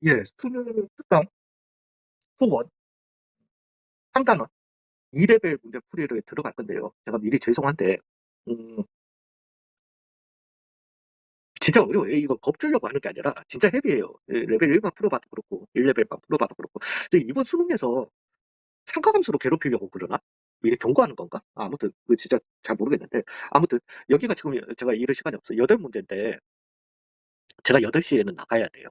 예, 수능 특강 후원 상담원 2레벨 문제 풀이를 들어갈 건데요. 제가 미리 죄송한데, 음, 진짜 어려워요. 이거 겁주려고 하는 게 아니라, 진짜 헤비해요. 예, 레벨 1만 풀어봐도 그렇고, 1레벨만 풀어봐도 그렇고. 근데 이번 수능에서 상가감수로 괴롭히려고 그러나? 미리 경고하는 건가? 아무튼, 그 진짜 잘 모르겠는데. 아무튼, 여기가 지금 제가 이럴 시간이 없어요. 8문제인데, 제가 8시에는 나가야 돼요.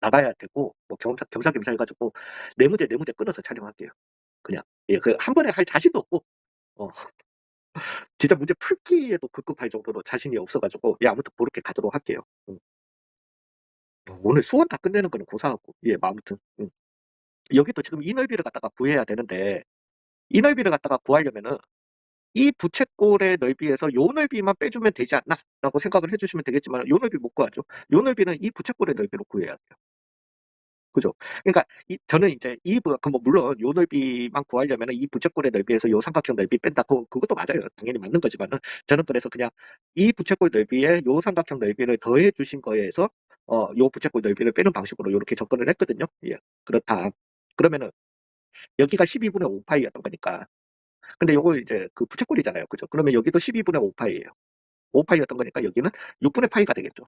나가야 되고, 뭐 겸사겸사 해가지고, 4문제, 4문제 끊어서 촬영할게요. 그냥. 예, 그, 한 번에 할 자신도 없고, 어, 진짜 문제 풀기에도 급급할 정도로 자신이 없어가지고, 예, 아무튼 그렇게 가도록 할게요. 오늘 수원 다 끝내는 거는 고사하고, 예, 뭐 아무튼. 여기도 지금 이 넓이를 갖다가 구해야 되는데, 이 넓이를 갖다가 구하려면은, 이 부채꼴의 넓이에서 요 넓이만 빼주면 되지 않나? 라고 생각을 해주시면 되겠지만, 요 넓이 못 구하죠. 요 넓이는 이 부채꼴의 넓이로 구해야 돼요. 그죠? 그러니까 저는 이제 뭐 물론 요 넓이만 구하려면 이 부채꼴의 넓이에서 요 삼각형 넓이 뺀다. 그것도 맞아요. 당연히 맞는 거지만은 저는 그래서 그냥 이 부채꼴 넓이에 요 삼각형 넓이를 더해 주신 거에서 요 부채꼴 넓이를 빼는 방식으로 이렇게 접근을 했거든요. 예. 그렇다. 그러면은 여기가 12분의 5파이였던 거니까. 근데 요거 이제 그 부채꼴이잖아요. 그죠? 그러면 여기도 12분의 5파이예요. 5파이였던 거니까 여기는 6분의 파이가 되겠죠.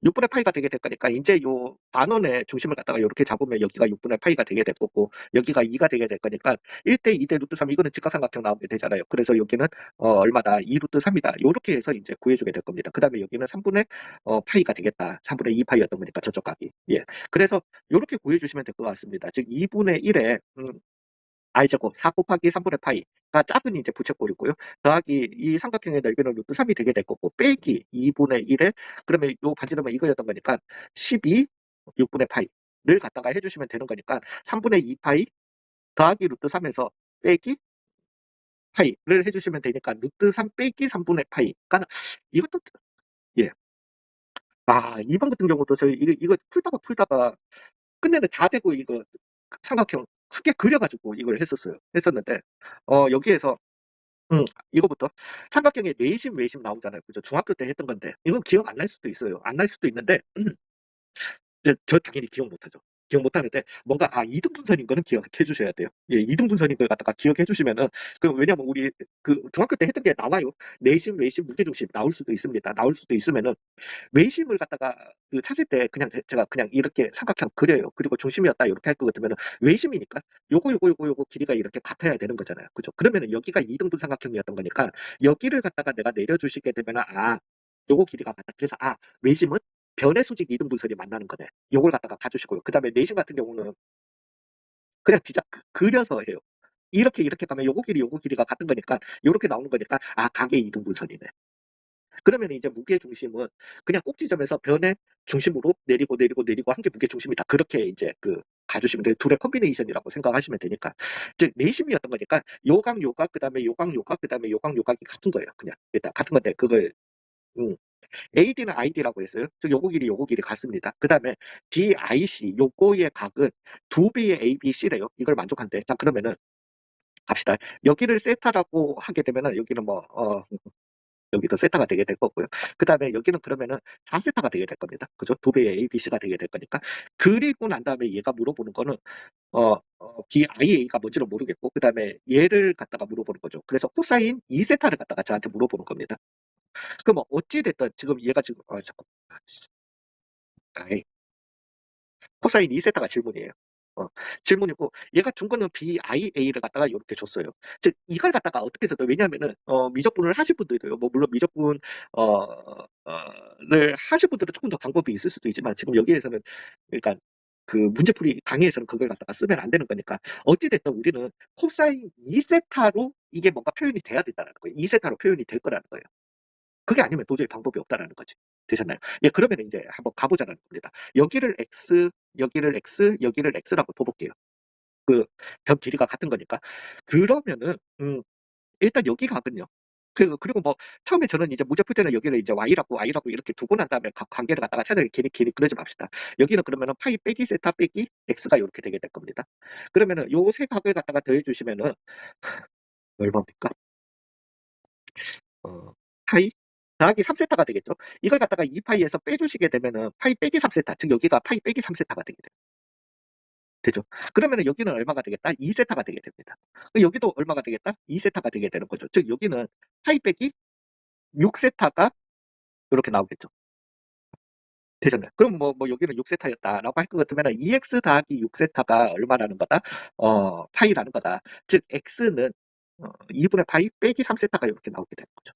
6분의 파이가 되게 될 거니까 이제 요 반원의 중심을 갖다가 이렇게 잡으면 여기가 6분의 파이가 되게 될 거고 여기가 2가 되게 될 거니까 1대 2대 루트 3 이거는 직각삼각형 나오게 되잖아요. 그래서 여기는 얼마다 2 루트 3이다. 이렇게 해서 이제 구해주게 될 겁니다. 그 다음에 여기는 3분의 파이가 되겠다. 3분의 2 파이였던 거니까 저쪽 값이. 예. 그래서 이렇게 구해주시면 될 것 같습니다. 즉 2분의 1에 i제곱 4 곱하기 3분의 파이가 작은 이제 부채꼴이고요. 더하기 이 삼각형의 넓이는 루트 3이 되게 될 거고 빼기 2분의 1에 그러면 요 반지름은 이거였던 거니까 12 6분의 파이를 갖다가 해주시면 되는 거니까 3분의 2 파이 더하기 루트 3에서 빼기 파이를 해주시면 되니까 루트 3 빼기 3분의 파이. 그러니까 이것도 예. 이번 같은 경우도 저희 이거 풀다가 끝내는 자대고 이거 삼각형 크게 그려가지고 이걸 했었는데 여기에서 이거부터 삼각형의 내심 외심 나오잖아요. 그죠? 중학교 때 했던 건데 이건 기억 안 날 수도 있어요. 안 날 수도 있는데 저 당연히 기억 못하죠. 기억 못하는데 뭔가 이등분선인 거는 기억해 주셔야 돼요. 예, 이등분선인 걸 갖다가 기억해 주시면은 왜냐면 우리 그 중학교 때 했던 게 나와요. 내심 외심 무게중심 나올 수도 있습니다. 나올 수도 있으면은 외심을 갖다가 그 찾을 때 그냥 제가 그냥 이렇게 삼각형 그려요. 그리고 중심이었다 이렇게 할 것 같으면 외심이니까 요거 길이가 이렇게 같아야 되는 거잖아요. 그죠? 그러면은 여기가 이등분 삼각형이었던 거니까 여기를 갖다가 내가 내려주시게 되면은 요거 길이가 같다. 그래서 외심은 변의 수직 이등분선이 만나는 거네. 요걸 갖다가 가주시고요. 그 다음에 내심 같은 경우는 그냥 진짜 그려서 해요. 이렇게 가면 요거 길이가 같은 거니까 요렇게 나오는 거니까 각의 이등분선이네. 그러면 이제 무게 중심은 그냥 꼭지점에서 변의 중심으로 내리고 한 게 무게 중심이다. 그렇게 이제 가주시면 돼요. 둘의 컨비네이션이라고 생각하시면 되니까. 즉 내심이었던 거니까 요각 요각 그다음에 요각 요각 그다음에 요각 요각이 같은 거예요. 그냥 일단 같은 건데 그걸 음, AD는 ID라고 했어요. 즉 요거 길이 같습니다. 그다음에 DIC 요거의 각은 2배의 ABC래요. 이걸 만족한대. 자 그러면은 갑시다. 여기를 세타라고 하게 되면은 여기는 여기도 세타가 되게 될 거고요. 그 다음에 여기는 그러면은 4세타가 되게 될 겁니다. 그죠? 2배의 ABC가 되게 될 거니까. 그리고 난 다음에 얘가 물어보는 거는, BIA가 뭔지는 모르겠고, 그 다음에 얘를 갖다가 물어보는 거죠. 그래서 코사인 2세타를 갖다가 저한테 물어보는 겁니다. 그럼 어찌됐든 지금 얘가 지금, 잠깐. 아이, 코사인 2세타가 질문이에요. 질문이고 얘가 준 거는 BIA를 갖다가 이렇게 줬어요. 즉 이걸 갖다가 어떻게 써도 왜냐하면은 미적분을 하실 분들도요. 뭐 물론 미적분 를 하실 분들은 조금 더 방법이 있을 수도 있지만 지금 여기에서는 그러니까 그 문제풀이 강의에서는 그걸 갖다가 쓰면 안 되는 거니까 어찌됐든 우리는 코사인 2세타로 이게 뭔가 표현이 돼야 된다는 거예요. 2세타로 표현이 될 거라는 거예요. 그게 아니면 도저히 방법이 없다라는 거지. 되셨나요? 예, 그러면 이제 한번 가보자는 겁니다. 여기를 x, 여기를 x, 여기를 x라고 둬볼게요. 변 길이가 같은 거니까. 그러면은, 일단 여기 가거든요. 그리고 뭐, 처음에 저는 이제 문제 풀 때는 여기를 이제 y라고 이렇게 두고 난 다음에 관계를 갖다가 찾아야 길이 그러지 맙시다. 여기는 그러면은 파이 빼기 세타 빼기 x가 이렇게 되게 될 겁니다. 그러면은 요 세 각을 갖다가 더해주시면은, 얼마입니까? 어, 파이 더하기 3세타가 되겠죠. 이걸 갖다가 2파이에서 빼주시게 되면은 파이 빼기 3세타, 즉 여기가 파이 빼기 3세타가 되게 돼요. 되죠. 그러면은 여기는 얼마가 되겠다? 2 세타가 되게 됩니다. 여기도 얼마가 되겠다? 2 세타가 되게 되는 거죠. 즉 여기는 파이 빼기 6 세타가 요렇게 나오겠죠. 되셨나요? 그럼 뭐 여기는 6 세타였다라고 할 것 같으면은 2x 더하기 6 세타가 얼마라는 거다? 파이라는 거다. 즉 x는 2분의 파이 빼기 3 세타가 요렇게 나오게 되는 거죠.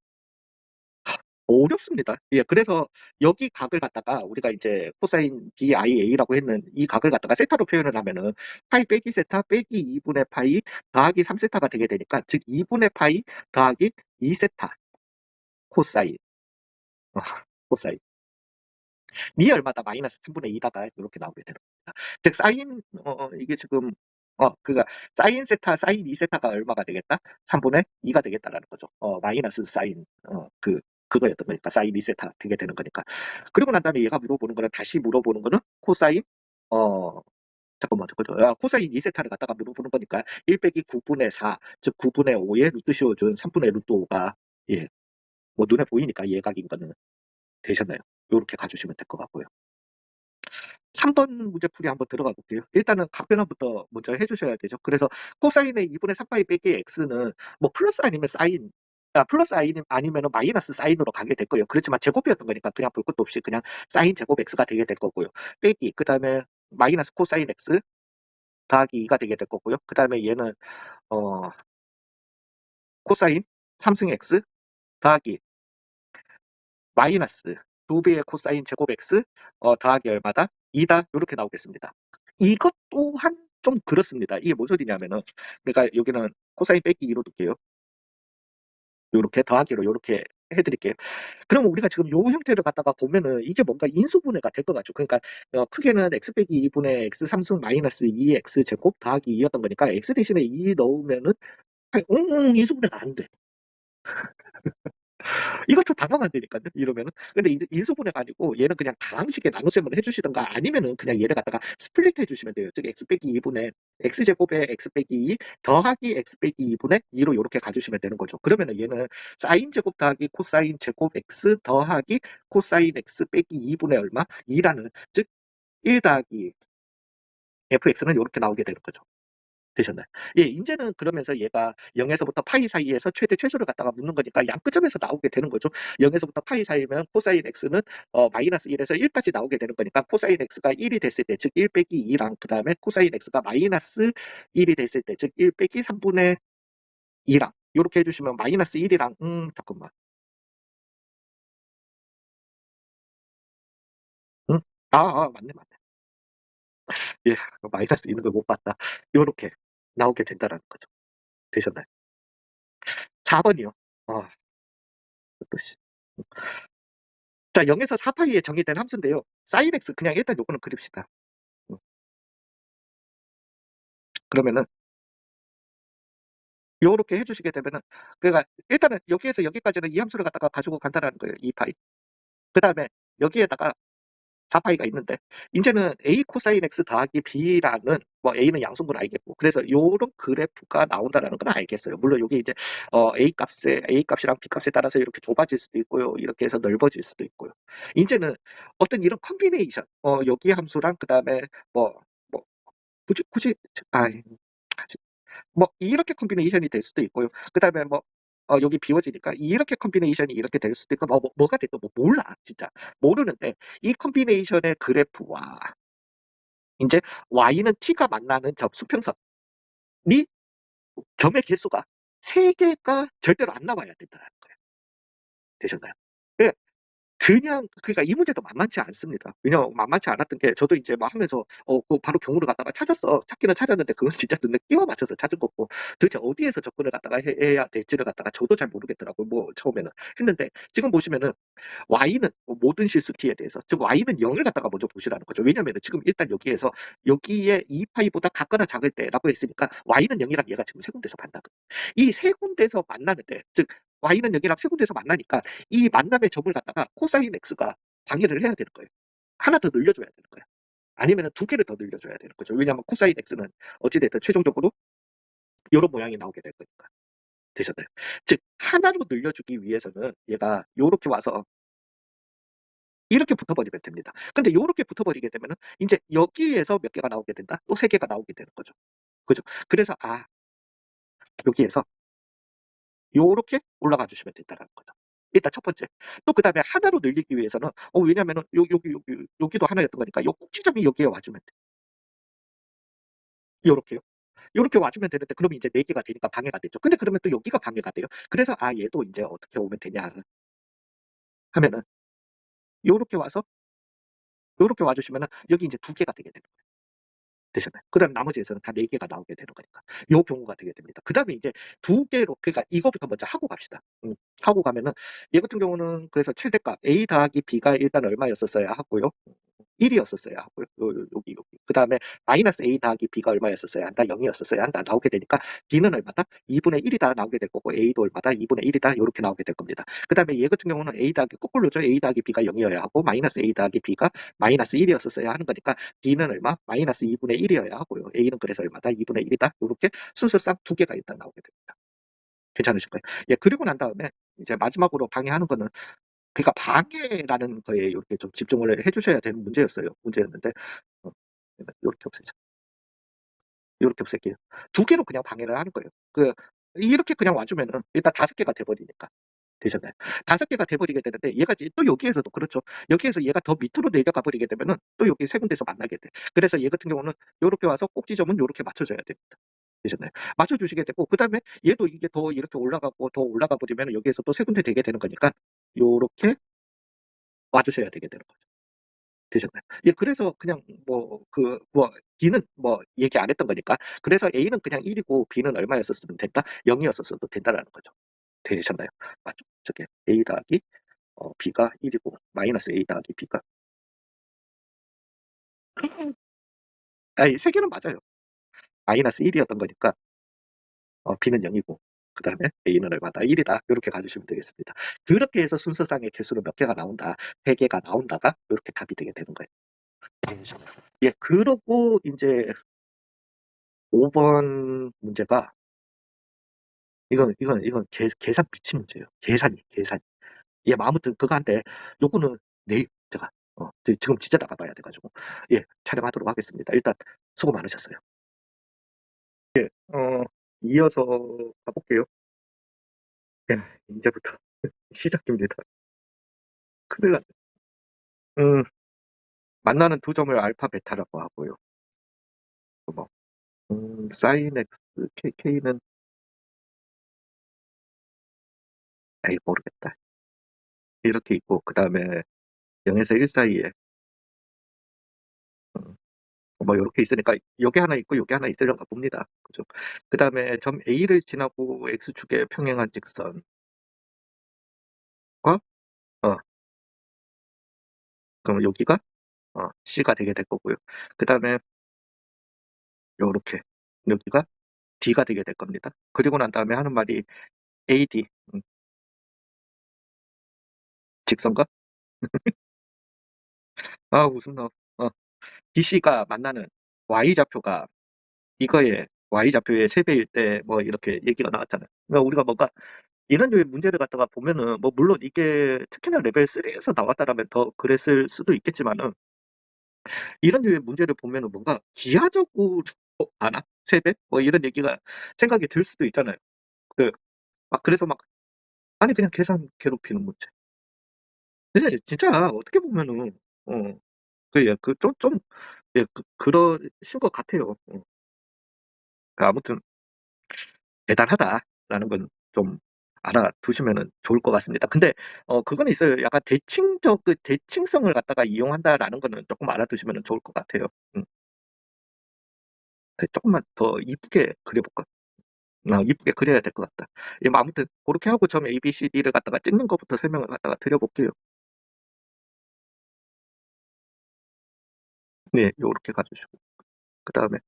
어렵습니다. 예, 그래서 여기 각을 갖다가 우리가 이제 코사인 BIA라고 했는 이 각을 갖다가 세타로 표현을 하면은 파이 빼기 세타 빼기 2분의 파이 더하기 3 세타가 되게 되니까 즉 2분의 파이 더하기 2 세타 코사인 어, 코사인 니 얼마다 마이너스 3분의 2다가 이렇게 나오게 되는 겁니다. 즉 사인 이게 지금 그니까 사인 세타 사인 2 세타가 얼마가 되겠다? 3분의 2가 되겠다라는 거죠. 마이너스 사인 그거였던 거니까 사인 2 세타 되게 되는 거니까. 그리고 난 다음에 얘가 물어보는 거는 다시 물어보는 거는 코사인 어 잠깐만 코사인 2 세타를 갖다가 물어보는 거니까 1 빼기 9분의 4 즉 9분의 5에 루트 씌워준 3분의 루트 5가 예, 뭐 눈에 보이니까 예각인 거는 되셨나요? 요렇게 가주시면 될 것 같고요. 3번 문제풀이 한번 들어가 볼게요. 일단은 각변환부터 먼저 해주셔야 되죠. 그래서 코사인의 2분의 3파이 빼기 x는 뭐 플러스 아니면 사인, 플러스 아니면 마이너스 사인으로 가게 될 거예요. 그렇지만 제곱이었던 거니까 그냥 볼 것도 없이 그냥 사인 제곱 x가 되게 될 거고요. 빼기 그 다음에 마이너스 코사인 x 더하기 2가 되게 될 거고요. 그 다음에 얘는 어, 코사인 3승 x 더하기 마이너스 2배의 코사인 제곱 x 더하기 얼마다? 2다 이렇게 나오겠습니다. 이것 또한 좀 그렇습니다. 이게 뭔 소리냐면은 그러니까 여기는 코사인 빼기 2로 둘게요. 요렇게 더하기로 요렇게 해드릴게요. 그러면 우리가 지금 요 형태를 갖다가 보면은 이게 뭔가 인수분해가 될 것 같죠. 그러니까 크게는 x 빼기 2분의 x 3승 마이너스 2x 제곱 더하기 2였던 거니까 x 대신에 2 넣으면은 인수분해가 안 돼. 이거 좀 당황한다니까요, 이러면은. 근데 이제 인수분해가 아니고 얘는 그냥 다항식에 나눗셈을 해주시던가 아니면은 그냥 얘를 갖다가 스플릿 해주시면 돼요. 즉 x 빼기 2분의 x제곱에 x 빼기 2 더하기 x 빼기 2분의 2로 이렇게 가주시면 되는 거죠. 그러면은 얘는 사인 제곱 더하기 코사인 제곱 x 더하기 코사인 x 빼기 2분의 얼마? 2라는 즉 1 더하기 fx는 이렇게 나오게 되는 거죠. 되셨나요? 예, 인제는 그러면서 얘가 0에서부터 파이 사이에서 최대 최소를 갖다가 묻는 거니까 양끝점에서 나오게 되는 거죠. 0에서부터 파이 사이면 코사인 x는 마이너스 1에서 1까지 나오게 되는 거니까 코사인 x가 1이 됐을 때, 즉 1 빼기 2랑 그 다음에 코사인 x가 마이너스 1이 됐을 때, 즉 1 빼기 3분의 2랑 요렇게 해주시면 마이너스 1이랑 잠깐만. 응? 맞네, 맞네. 예, 마이너스 있는 걸 못 봤다. 요렇게 나오게 된다라는 거죠. 되셨나요? 4번이요. 아, 또 씨. 자, 0에서 4파이에 정의된 함수인데요. sin x 그냥 일단 요거는 그립시다. 음, 그러면은 요렇게 해주시게 되면은 그러니까 일단은 여기에서 여기까지는 이 함수를 갖다가 가지고 간다라는 거예요. 2파이. 그 다음에 여기에다가 4파이가 있는데 이제는 a 코사인 x 더하기 b라는 뭐 a는 양수인 알겠고 그래서 요런 그래프가 나온다라는 건 알겠어요. 물론 여기 이제 a 값이랑 b 값에 따라서 이렇게 좁아질 수도 있고요. 이렇게 해서 넓어질 수도 있고요. 이제는 어떤 이런 컨비네이션 여기 함수랑 그다음에 뭐 굳이 뭐 이렇게 컨비네이션이 될 수도 있고요. 그다음에 뭐 여기 비워지니까 이렇게 컨비네이션이 이렇게 될 수도 있고 뭐가 돼도 뭐 몰라 진짜 모르는데 이 컨비네이션의 그래프와 이제 y는 t가 만나는 점 수평선이 점의 개수가 3개가 절대로 안 나와야 된다는 거예요. 되셨나요? 예. 그냥 그러니까 이 문제도 만만치 않습니다. 왜냐면 만만치 않았던 게 저도 이제 막 하면서 그 바로 경우를 갖다가 찾았어. 찾기는 찾았는데 그건 진짜 눈에 끼워 맞춰서 찾은 거고 도대체 어디에서 접근을 갖다가 해야 될지를 갖다가 저도 잘 모르겠더라고요. 뭐 처음에는. 했는데 지금 보시면은 y는 모든 실수 t에 대해서 즉 y는 0을 갖다가 먼저 보시라는 거죠. 왜냐면은 지금 일단 여기에서 여기에 2파이보다 같거나 작을 때라고 했으니까 y는 0이랑 얘가 지금 세 군데서 만나거든요. 이 세 군데서 만나는데 즉 y는 0이랑 세 군데서 만나니까 이 만남의 점을 갖다가 코사인 x가 방해를 해야 되는 거예요. 하나 더 늘려줘야 되는 거예요. 아니면 두 개를 더 늘려줘야 되는 거죠. 왜냐하면 코사인 x는 어찌됐든 최종적으로 이런 모양이 나오게 될 거니까. 되셨나요? 즉 하나로 늘려주기 위해서는 얘가 이렇게 와서 이렇게 붙어버리면 됩니다. 근데 요렇게 붙어버리게 되면은 인제 여기에서 몇 개가 나오게 된다? 또 3 개가 나오게 되는 거죠. 그죠? 그래서 여기에서 요렇게 올라가 주시면 된다라는 거죠. 일단 첫 번째. 또 그다음에 하나로 늘리기 위해서는 왜냐면은 여기도 하나였던 거니까 요 꼭지점이 여기에 와 주면 돼. 요렇게요. 요렇게 와 주면 되는데 그러면 이제 4 개가 되니까 방해가 되죠. 근데 그러면 또 여기가 방해가 돼요. 그래서 얘도 인제 어떻게 오면 되냐 하면은 요렇게 와서 요렇게 와 주시면은 여기 인제 2 개가 되게 되는 거예요. 되셨나요? 그다음에 나머지에서는 다 4 개가 나오게 되는 거니까. 요 경우가 되게 됩니다. 그다음에 이제 2 개로 그러니까 이거부터 먼저 하고 갑시다. 하고 가면은 얘 같은 경우는 그래서 최대값 A 더하기 B가 일단 얼마였었어야 하고요. 1 이었었어야 하고요. 여기. 그다음에 마이너스 A 더하기 B가 얼마였었어야 한다. 0 이었었어야 한다. 나오게 되니까 B는 얼마다? 2분의 1이다 나오게 될 거고 A도 얼마다? 2분의 1이다 요렇게 나오게 될 겁니다. 그다음에 얘 같은 경우는 A 더하기 거꾸로죠. A 더하기 B가 0 이어야 하고 마이너스 A 더하기 B가 마이너스 1 이었었어야 하는 거니까 B는 얼마? 마이너스 2분의 1 이어야 하고요. A는 그래서 얼마다? 2분의 1이다. 요렇게 순서상 2 개가 일단 나오게 됩니다. 괜찮으실까요? 예, 그리고 난 다음에 이제 마지막으로 방해하는 거는 그러니까 방해라는 거에 요렇게 좀 집중을 해 주셔야 되는 문제였는데 요렇게 없애자. 요렇게 없앨게요. 2 개로 그냥 방해를 하는 거예요. 이렇게 그냥 와 주면은 일단 5 개가 돼 버리니까. 되셨나요? 5 개가 돼 버리게 되는데 얘가 이제 또 여기에서도 그렇죠. 여기에서 얘가 더 밑으로 내려가 버리게 되면은 또 여기 3 군데서 만나게 돼. 그래서 얘 같은 경우는 요렇게 와서 꼭지점은 요렇게 맞춰 줘야 됩니다. 되셨나요? 맞춰 주시게 되고 그다음에 얘도 이게 더 이렇게 올라가고 더 올라가 버리면은 여기에서 또 3 군데 되게 되는 거니까 요렇게 와 주셔야 되게 되는 거죠. 되셨나요? 예, 그래서 그냥 B는 얘기 안 했던 거니까 그래서 A는 그냥 1 이고 B는 얼마였었으면 된다? 0 이었었어도 된다라는 거죠. 되셨나요? 맞죠? 저게 A 더하기 B가 1 이고 마이너스 A 더하기 B가 아니 3 개는 맞아요. 마이너스 1 이었던 거니까 B는 0 이고 그다음에 A는 얼마다? 1 이다. 요렇게 가 주시면 되겠습니다. 그렇게 해서 순서상의 개수로 몇 개가 나온다, 3 개가 나온다가 요렇게 답이 되게 되는 거예요. 예, 그러고 인제 5번 문제가 이건 계산 미친 문제예요. 계산이. 예, 뭐 아무튼 그거 한데 요거는 내일 제가 지금 진짜 나가 봐야 돼 가지고 촬영하도록 하겠습니다. 일단 수고 많으셨어요. 어 이어서 가 볼게요. 예, 인제부터 시작입니다. 큰일 났네. 음 만나는 두 점을 알파, 베타라고 하고요. 뭐 sin x k는 에이 모르겠다. 이렇게 있고 그다음에 0 에서 1 사이에 음 요렇게 있으니까 요게 하나 있고 요게 하나 있으려나 봅니다. 그죠? 그다음에 점 A를 지나고 x축에 평행한 직선과 어 그럼 여기가 C가 되게 될 거고요. 그다음에 요렇게 여기가 D가 되게 될 겁니다. 그리고 난 다음에 하는 말이 AD 직선과 웃음 나와. BC가 만나는 Y좌표가 이거의 Y좌표의 3 배일 때 이렇게 얘기가 나왔잖아요. 그러니까 우리가 뭔가 이런 류의 문제를 갖다가 보면은 물론 이게 특히나 레벨 3 에서 나왔다라면 더 그랬을 수도 있겠지만은 이런 류의 문제를 보면은 뭔가 '기하적으로 많아? 3 배?' 이런 얘기가 생각이 들 수도 있잖아요. 그 그래서 아니 그냥 계산 괴롭히는 문제. 근데 진짜 어떻게 보면은 어 좀 그러신 것 같아요. 아무튼 '대단하다.'라는 건 좀 알아두시면은 좋을 것 같습니다. 근데 그거는 있어요. 약간 대칭성을 갖다가 이용한다라는 거는 쪼끔 알아두시면은 좋을 것 같아요. 쪼끔만 더 이쁘게 그려 볼까? 이쁘게 그려야 될 것 같다. 예, 뭐 아무튼 고렇게 하고 점 ABCD를 갖다가 찍는 것부터 설명을 갖다가 드려 볼게요. 네, 요렇게 가 주시고 그다음에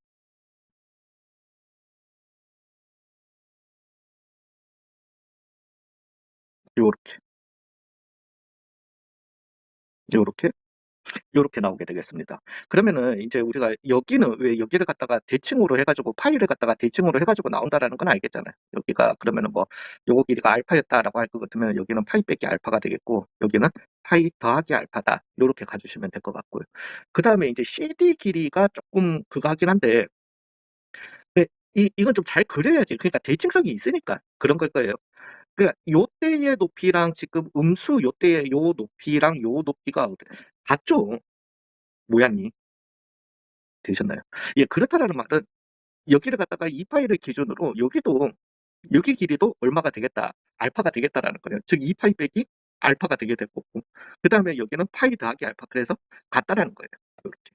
요렇게, 요렇게 요렇게 나오게 되겠습니다. 그러면은 인제 우리가 여기는 왜 여기를 갖다가 대칭으로 해 가지고 파이를 갖다가 대칭으로 해 가지고 나온다라는 건 알겠잖아요. 여기가 그러면은 뭐 요거 길이가 알파였다라고 할 것 같으면 여기는 파이 빼기 알파가 되겠고 여기는 파이 더하기 알파다. 요렇게 가 주시면 될 것 같고요. 그다음에 인제 CD 길이가 쪼끔 그거 하긴 한데 네 이건 좀 잘 그려야지 그러니까 대칭성이 있으니까 그런 걸 거예요. 그러니까 요때의 높이랑 지금 음수 요때의 요 높이랑 요 높이가 같죠, 모양이. 되셨나요? 예 그렇다라는 말은 여기를 갖다가 이 파이를 기준으로 여기도 여기 길이도 얼마가 되겠다. 알파가 되겠다라는 거예요. 즉 2 파이 빼기 알파가 되게 될 거고 그다음에 여기는 파이 더하기 알파 그래서 같다라는 거예요. 요렇게.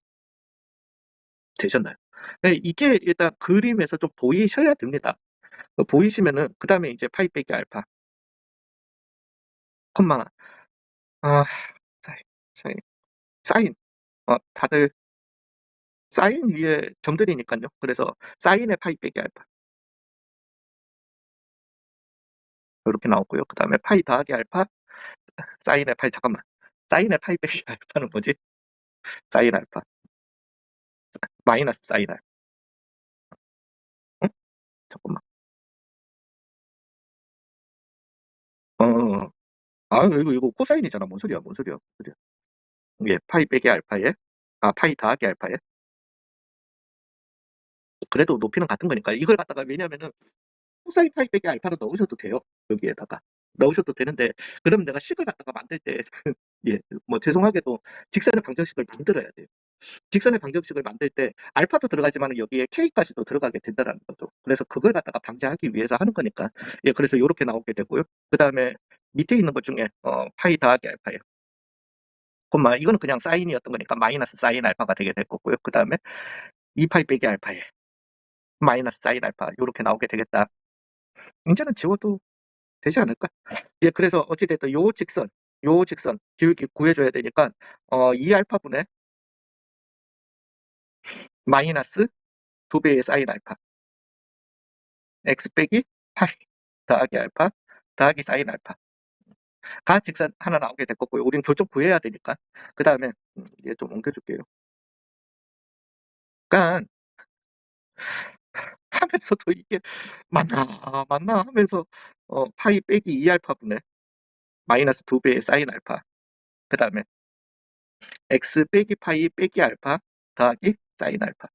되셨나요? 네 이게 일단 그림에서 좀 보이셔야 됩니다. 보이시면은 그다음에 이제 파이 빼기 알파 콤마 아 사인 사인 사인 다들 사인 위에 점들이니깐요. 그래서 사인의 파이 빼기 알파 요렇게 나오고요. 그다음에 파이 더하기 알파 사인의 파이 잠깐만. 사인의 파이 빼기 알파는 뭐지? 사인 알파. 마이너스 사인 알파. 응? 잠깐만. 어어어. 아 이거 코사인이잖아. 뭔 소리야, 뭔 소리야, 뭔 소리야. 예. 파이 빼기 알파에 파이 더하기 알파에 그래도 높이는 같은 거니까 이걸 갖다가 왜냐면은 코사인 파이 빼기 알파로 넣으셔도 돼요, 여기에다가. 넣으셔도 되는데 그럼 내가 식을 갖다가 만들 때 예 뭐 죄송하게도 직선의 방정식을 만들어야 돼요. 직선의 방정식을 만들 때 알파도 들어가지만은 여기에 K까지도 들어가게 된다라는 거죠. 그래서 그걸 갖다가 방지하기 위해서 하는 거니까. 예 그래서 요렇게 나오게 되고요. 그다음에 밑에 있는 것 중에 파이 더하기 알파예요. 콤마 이거는 그냥 사인이었던 거니까 마이너스 사인 알파가 되게 될 거고요. 그다음에 2 파이 빼기 알파에 마이너스 사인 알파 요렇게 나오게 되겠다. 인제는 지워도 되지 않을까? 예 그래서 어찌 됐든 요 직선 기울기 구해 줘야 되니까 2 알파분의 마이너스 2 배의 사인 알파 x 빼기 파이 더하기 알파 더하기 사인 알파 가 직선 하나 나오게 될 거고요. 우린 교점 구해야 되니까. 그다음에 얘 좀 옮겨 줄게요. 그러니깐 하면서도 이게 '맞나, 맞나?' 하면서 파이 빼기 2 알파분의 마이너스 2 배의 사인 알파 그다음에 x 빼기 파이 빼기 알파 더하기 사인 알파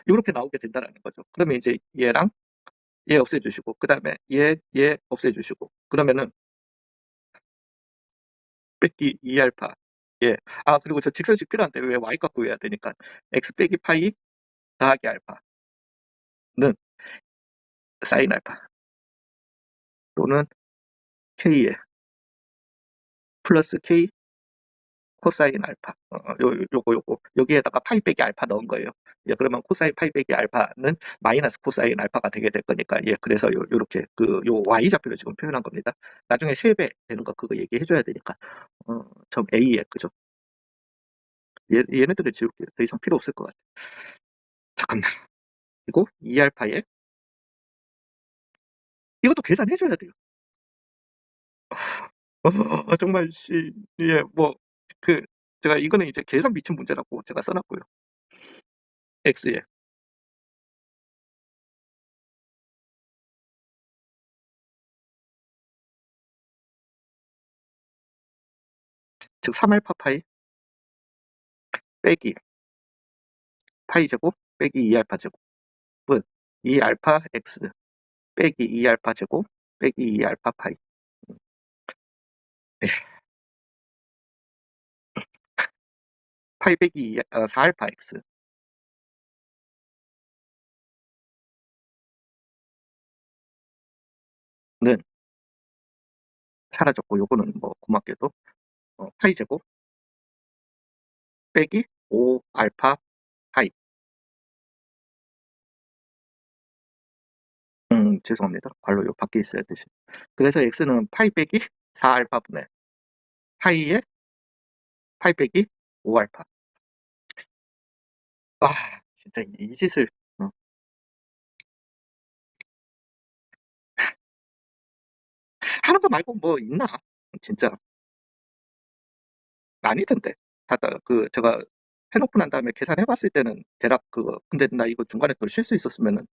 요렇게 나오게 된다라는 거죠. 그러면 이제 얘랑 얘 없애 주시고 그다음에 얘 없애 주시고 그러면은 빼기 2 알파 예. 그리고 저 직선식 필요한데 왜 y 값 구해야 되니까 x 빼기 파이 더하기 알파는 사인 알파 또는 k에 플러스 k 코사인 알파 요거 여기에다가 파이 빼기 알파 넣은 거예요. 예 그러면 코사인 파이 빼기 알파는 마이너스 코사인 알파가 되게 될 거니까 예 그래서 요렇게 요 y 좌표를 지금 표현한 겁니다. 나중에 3배 되는 거 그거 얘기해 줘야 되니까. 점 A에 그죠? 얘네들을 지울게요. 더 이상 필요 없을 것 같아요. 잠깐만. 그리고 2 알파에 이것도 계산해 줘야 돼요. 정말 예 뭐 그 제가 이거는 이제 계산 미친 문제라고 제가 써 놨고요. X에 즉 3 알파 파이 빼기 파이 제곱 빼기 2 알파 제곱은 2 알파 X 빼기 2 알파 제곱 빼기 2 알파 파이. 예. 파이 빼기 4 알파 X는 사라졌고 요거는 뭐 고맙게도 파이 제곱 빼기 5 알파 파이. 죄송합니다. 괄호 요 밖에 있어야 되지. 그래서 X는 파이 빼기 4 알파분의 파이에 파이 빼기 5 알파. 아 진짜 이 짓을 어 하는 거 말고 뭐 있나? 진짜 아니던데. 제가 해놓고 난 다음에 계산해봤을 때는 대략 그거. 근데 나 이거 중간에 또 쉴 수 있었으면은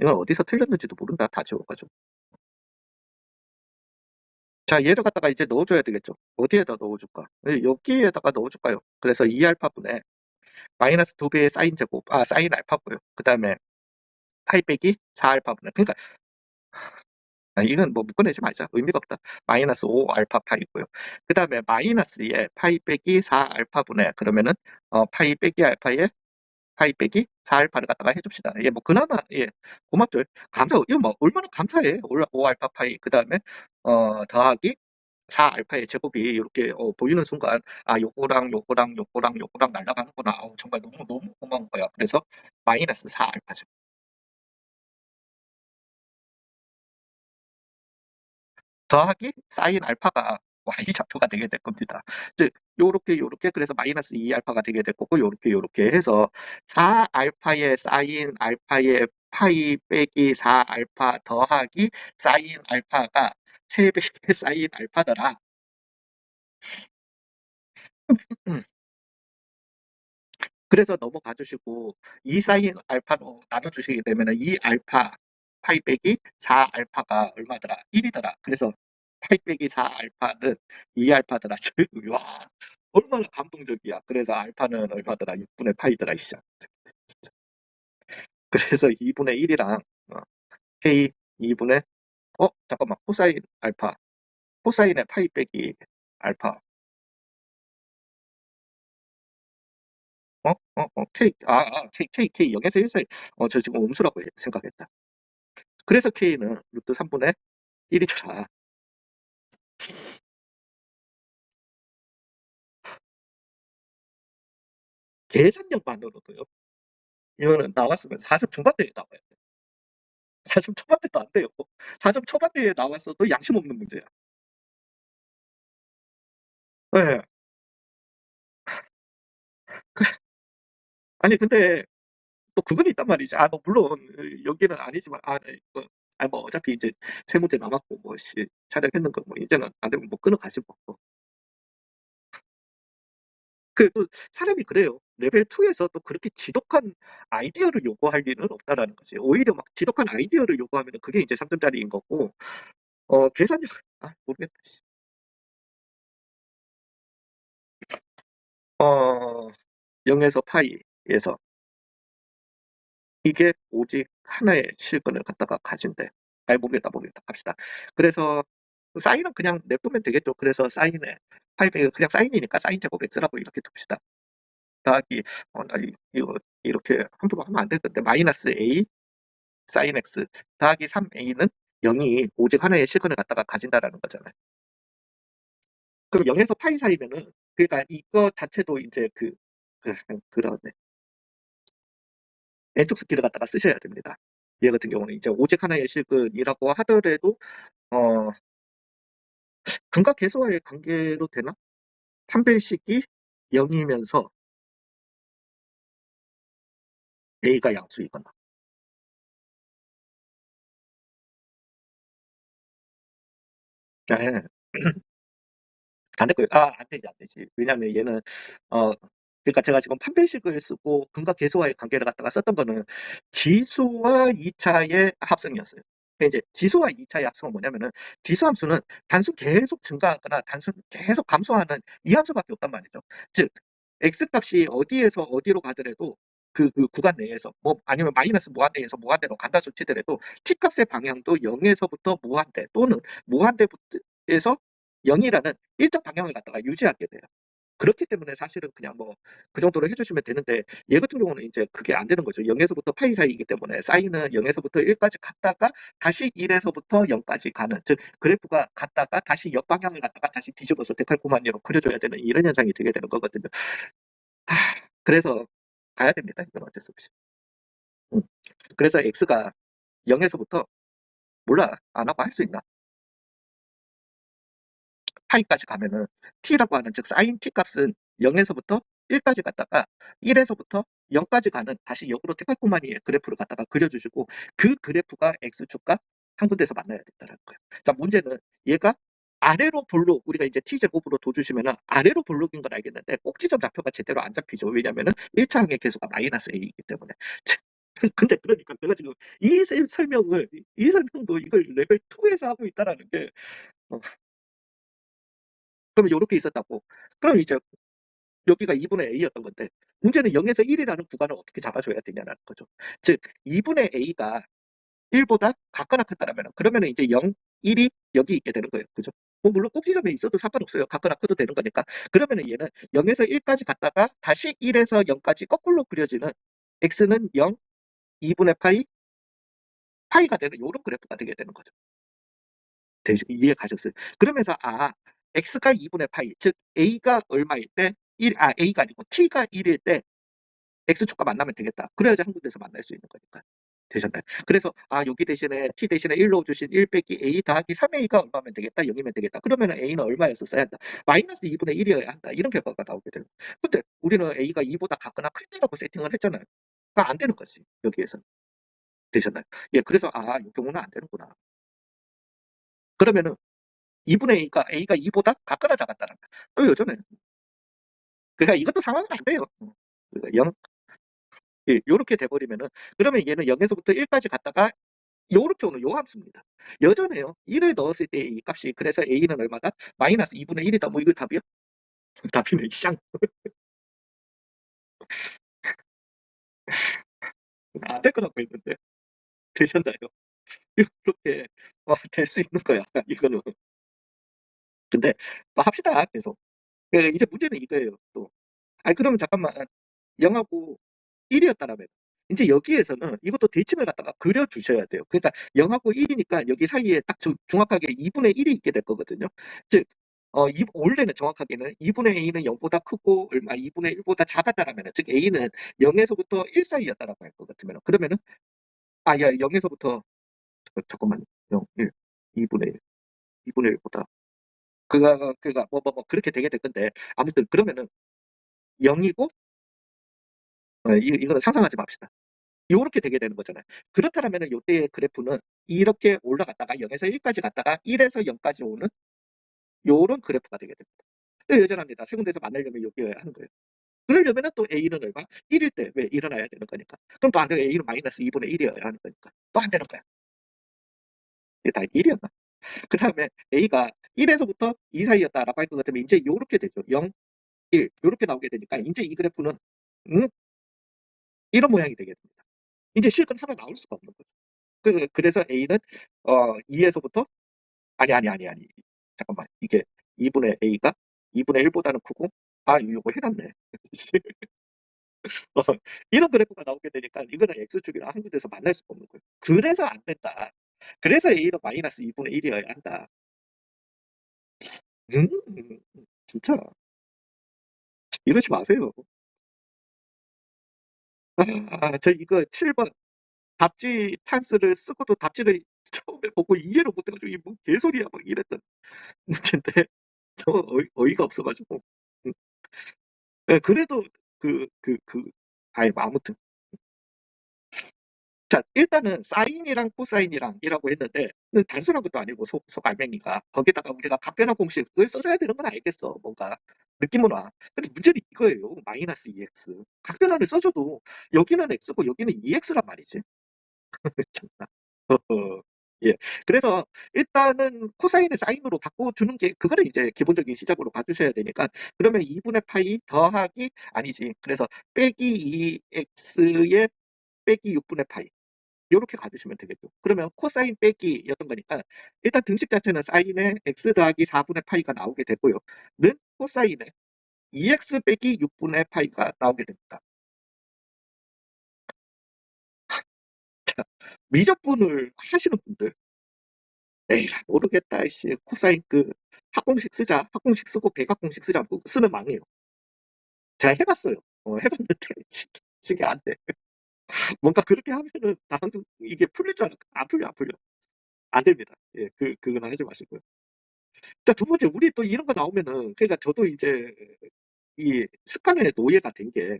이건 어디서 틀렸는지도 모른다 다 지워가지고. 자, 얘를 갖다가 이제 넣어줘야 되겠죠. 어디에다 넣어줄까? 여기에다가 넣어줄까요? 그래서 2알파분의 마이너스 2배의 사인 제곱, 사인 알파고요. 그 다음에 파이 빼기 4알파분의, 그러니까 이건 뭐 묶어내지 말자. 의미가 없다. 마이너스 5알파 파이고요. 그 다음에 마이너스 2에 파이 빼기 4알파분의, 그러면은 파이 빼기 알파에 파이 빼기 4알파를 갖다가 해줍시다. 예, 뭐 그나마 예, 고맙죠. 이거 뭐 얼마나 감사해. 5알파 파이, 그 다음에 더하기 4알파의 제곱이 이렇게 보이는 순간, 요거랑 날아가는구나. 정말 너무 너무 고마운 거야. 그래서 마이너스 4알파죠. 더하기 사인 알파가 y 좌표가 되게 될 겁니다. 즉 요렇게 그래서 마이너스 2알파가 되게 될 거고, 요렇게 해서 4알파의 사인 알파의 파이 빼기 4알파 더하기 사인 알파가 3배의 사인 알파더라. 음. 그래서 넘어가 주시고, 2 사인 알파로 나눠주시게 되면은 2 알파 파이 빼기 4 알파가 얼마더라? 1이더라. 그래서 파이 빼기 4 알파는 2 알파더라. 와, 얼마나 감동적이야. 그래서 알파는 얼마더라? 6분의 파이더라. 이씨. 그래서 2분의 1이랑 K 2분의 잠깐만, 코사인 알파, 코사인의 파이 빼기 알파, K 0에서 1 사이. 저 지금 음수라고 생각했다. 그래서 K는 루트 3분의 1이더라. 계산력만으로도요. 이거는 나왔으면 4점 중반대에 나와야 돼. 4점 초반대도 안 돼요. 4점 초반대에 나왔어도 양심 없는 문제야. 네. 그, 아니 근데 또 그건 있단 말이지. 뭐 물론 여기는 아니지만, 네, 뭐 어차피 이제 세 문제 남았고 뭐 촬영했는 거 뭐 이제는 안 되면 뭐 끊어가시고. 또 사람이 그래요. 레벨 2에서 또 그렇게 지독한 아이디어를 요구할 일은 없다라는 거지. 오히려 막 지독한 아이디어를 요구하면 그게 이제 3점짜리인 거고, 계산력, 모르겠다. 어, 0에서 파이에서 이게 오직 하나의 실근을 갖다가 가진대. 모르겠다. 갑시다. 그래서 사인은 그냥 냅두면 되겠죠. 그래서 사인에 파이백은 그냥 사인이니까 사인 제곱 x라고 이렇게 둡시다. 더하기 나 이거 이렇게 함부로 하면 안 될 건데, 마이너스 a 사인 x 더하기 3a는 0이 오직 하나의 실근을 갖다가 가진다라는 거잖아요. 그럼 0에서 파이 사이면은, 그러니까 이거 자체도 이제 그러네. n축 스킬을 갖다가 쓰셔야 됩니다. 얘 같은 경우는 이제 오직 하나의 실근이라고 하더라도 근각 계수와의 관계로 되나? 판별식이 0이면서 a가 양수이거나. 네. 안 될 거예요. 안 되지. 왜냐면 얘는 어 그러니까 제가 지금 판별식을 쓰고 근각 계수와의 관계를 갖다가 썼던 거는 지수와 2차의 합성이었어요. 이제 지수와 2차의 합성은 뭐냐면은, 지수함수는 단순 계속 증가하거나 단순 계속 감소하는 이 함수밖에 없단 말이죠. 즉 x 값이 어디에서 어디로 가더라도 그 구간 내에서, 뭐 아니면 마이너스 무한대에서 무한대로 간다고 치더라도 t 값의 방향도 0에서부터 무한대 또는 무한대에서 0이라는 일정 방향을 갖다가 유지하게 돼요. 그렇기 때문에 사실은 그냥 뭐 그 정도로 해주시면 되는데, 얘 같은 경우는 이제 그게 안 되는 거죠. 0에서부터 파이 사이이기 때문에 사인은 0에서부터 1까지 갔다가 다시 1에서부터 0까지 가는, 즉 그래프가 갔다가 다시 역방향을 갖다가 다시 뒤집어서 데칼코마니로 그려줘야 되는 이런 현상이 되게 되는 거거든요. 그래서 가야 됩니다. 이건 어쩔 수 없이. 음. 그래서 x가 0에서부터, 몰라, 안 하고 할 수 있나? 파이까지 가면은 t라고 하는, 즉 사인 t 값은 0에서부터 1까지 갔다가 1에서부터 0까지 가는 다시 역으로 테칼코마니의 그래프를 갖다가 그려주시고, 그 그래프가 x축과 한 군데에서 만나야 된다는 거예요. 자, 문제는 얘가 아래로 볼록 우리가 이제 t제곱으로 둬주시면은 아래로 볼록인 건 알겠는데 꼭지점 좌표가 제대로 안 잡히죠. 왜냐면은 1차 항의 계수가 마이너스 a이기 때문에. 근데 그러니까 내가 지금 설명을 이 설명도 이걸 레벨 2에서 하고 있다라는 게 그러면 요렇게 있었다고. 그럼 이제 여기가 2분의 a였던 건데 문제는 0에서 1이라는 구간을 어떻게 잡아줘야 되냐는 거죠. 즉 2분의 a가 1보다 같거나 같다라면 그러면은 이제 0, 1이 여기 있게 되는 거예요. 그죠? 뭐 물론 꼭지점에 있어도 상관없어요. 같거나 커도 되는 거니까. 그러면은 얘는 0에서 1까지 갔다가 다시 1에서 0까지 거꾸로 그려지는 x는 0, 2분의 파이가 되는 요런 그래프가 되게 되는 거죠. 이해 가셨어요? 그러면서 x가 2분의 파이, 즉 a가 얼마일 때 a가 아니고 t가 1일 때 x축과 만나면 되겠다. 그래야지 한 군데서 만날 수 있는 거니까. 되셨나요? 그래서 여기 대신에 t 대신에 1로 주신 1 빼기 a 더하기 3a가 얼마면 되겠다? 0이면 되겠다. 그러면 a는 얼마였었어야 한다? 마이너스 2분의 1이어야 한다. 이런 결과가 나오게 되는 거예요. 근데 우리는 a가 2보다 같거나 클 때라고 세팅을 했잖아요. 그러니까 안 되는 거지. 여기에서. 되셨나요? 예, 그래서 이 경우는 안 되는구나. 그러면은 2분의 a가 2보다 같거나 작았다는 거야. 또 요즘에. 그러니까 이것도 상황은 안 돼요. 그러니까 0, 요렇게 돼버리면은 그러면 얘는 0에서부터 1까지 갔다가 요렇게 오는 요 함수입니다. 여전해요. 1을 넣었을 때 이 값이 그래서 a는 얼마다? 마이너스 2분의 1이다. 뭐 이거 답이요? 답이네. 쌍. 안 될 거라고 했는데 되셨나요? 이렇게 될 수 있는 거야. 이거는. 근데 합시다. 계속. 이제 문제는 이거예요. 또. 그러면 잠깐만. 0하고 1이었다라면 이제 여기에서는 이것도 대칭을 갖다가 그려주셔야 돼요. 그러니까 0하고 1이니까 여기 사이에 딱 정확하게 2분의 1이 있게 될 거거든요. 즉 원래는 정확하게는 2분의 a는 0보다 크고 얼마 2분의 1보다 작았다라면 즉 a는 0에서부터 1 사이였다라고 할 것 같으면 그러면은 0에서부터 잠깐만 0, 1, 2분의 1, 2분의 1보다 그가 뭐 그렇게 되게 될 건데 아무튼 그러면은 0이고 이거는 상상하지 맙시다. 요렇게 되게 되는 거잖아요. 그렇다면은 요때의 그래프는 이렇게 올라갔다가 0에서 1까지 갔다가 1에서 0까지 오는 요런 그래프가 되게 됩니다. 근데 여전합니다. 세 군데에서 만나려면 여기여야 하는 거예요. 그러려면은 또 A는 얼마? 1일 때 왜 일어나야 되는 거니까. 그럼 또 안 돼요. A는 마이너스 2분의 1이어야 하는 거니까. 또 안 되는 거야. 이게 다 1이었나? 그 다음에 A가 1에서부터 2 사이였다라고 할 것 같으면 이제 요렇게 되죠. 0, 1 요렇게 나오게 되니까 이제 이 그래프는 이런 모양이 되게 됩니다. 이제 실컷 하나 나올 수가 없는 거죠. 그래서 A는 2에서부터 아니. 잠깐만. 이게 2분의 a가 2분의 1보다는 크고 요거 해놨네. 어, 이런 그래프가 나오게 되니까 이거는 x축이랑 한 군데서 만날 수가 없는 거예요. 그래서 안 된다. 그래서 a는 마이너스 2분의 1이어야 한다. 음, 진짜 이러지 마세요. 저 이거 7번 답지 찬스를 쓰고도 답지를 처음에 보고 이해를 못해가지고 이게 뭐 개소리야 막 이랬던 문제인데 저 어이가 없어가지고 그래도 뭐 아무튼 자, 일단은 사인이랑 코사인이랑 이라고 했는데 단순한 것도 아니고 속알맹이가 거기다가 우리가 각변화 공식을 써줘야 되는 건 알겠어. 뭔가 느낌은 와. 근데 문제는 이거예요. 마이너스 2x. 각변화를 써줘도 여기는 x고 여기는 2x란 말이지. 참나. 예. 그래서 일단은 코사인을 사인으로 바꿔주는 게 그거는 이제 기본적인 시작으로 봐주셔야 되니까 그러면 2분의 파이 더하기 아니지. 그래서 빼기 2x의 빼기 6분의 파이 요렇게 가주시면 되겠죠. 그러면 코사인 빼기였던 거니까 일단 등식 자체는 사인의 x 더하기 4분의 파이가 나오게 되고요. 는 코사인의 2x 빼기 6분의 파이가 나오게 됩니다. 미적분을 하시는 분들 에이 모르겠다 씨 코사인 합공식 쓰자. 합공식 쓰고 백합공식 쓰자. 뭐 쓰면 망해요. 제가 해봤어요. 해봤는데 이게 안 돼. 뭔가 그렇게 하면은 다음 이게 풀릴 줄 알았는데 안 풀려 안 풀려. 안 됩니다. 예, 그건 하지 마시고요. 자, 두 번째, 우리 또 이런 거 나오면은, 그러니까 저도 이제 이 습관의 노예가 된 게,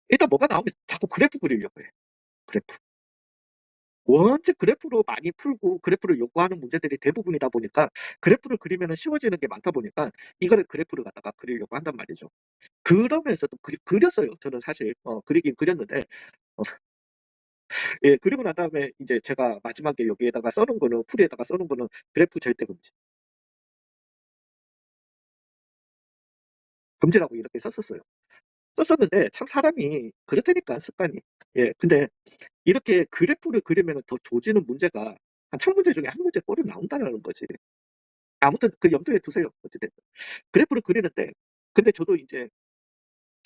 일단 뭐가 나오면 자꾸 그래프 그리려고 해. 그래프. 원체 그래프로 많이 풀고 그래프를 요구하는 문제들이 대부분이다 보니까 그래프를 그리면은 쉬워지는 게 많다 보니까 이거를 그래프를 갖다가 그리려고 한단 말이죠. 그러면서도 그렸어요. 저는 사실 그리긴 그렸는데 어 예, 그리고 난 다음에 이제 제가 마지막에 여기에다가 써 놓은 거는 풀이에다가 써 놓은 거는 그래프 절대 금지. 금지라고 이렇게 썼었어요. 썼었는데 참 사람이 그렇다니까 습관이. 예. 근데 이렇게 그래프를 그리면은 더 조지는 문제가 한 1000문제 중에 1문제 꼴은 나온다라는 거지. 아무튼 그 염두에 두세요. 어찌 됐든. 그래프를 그리는데 근데 저도 이제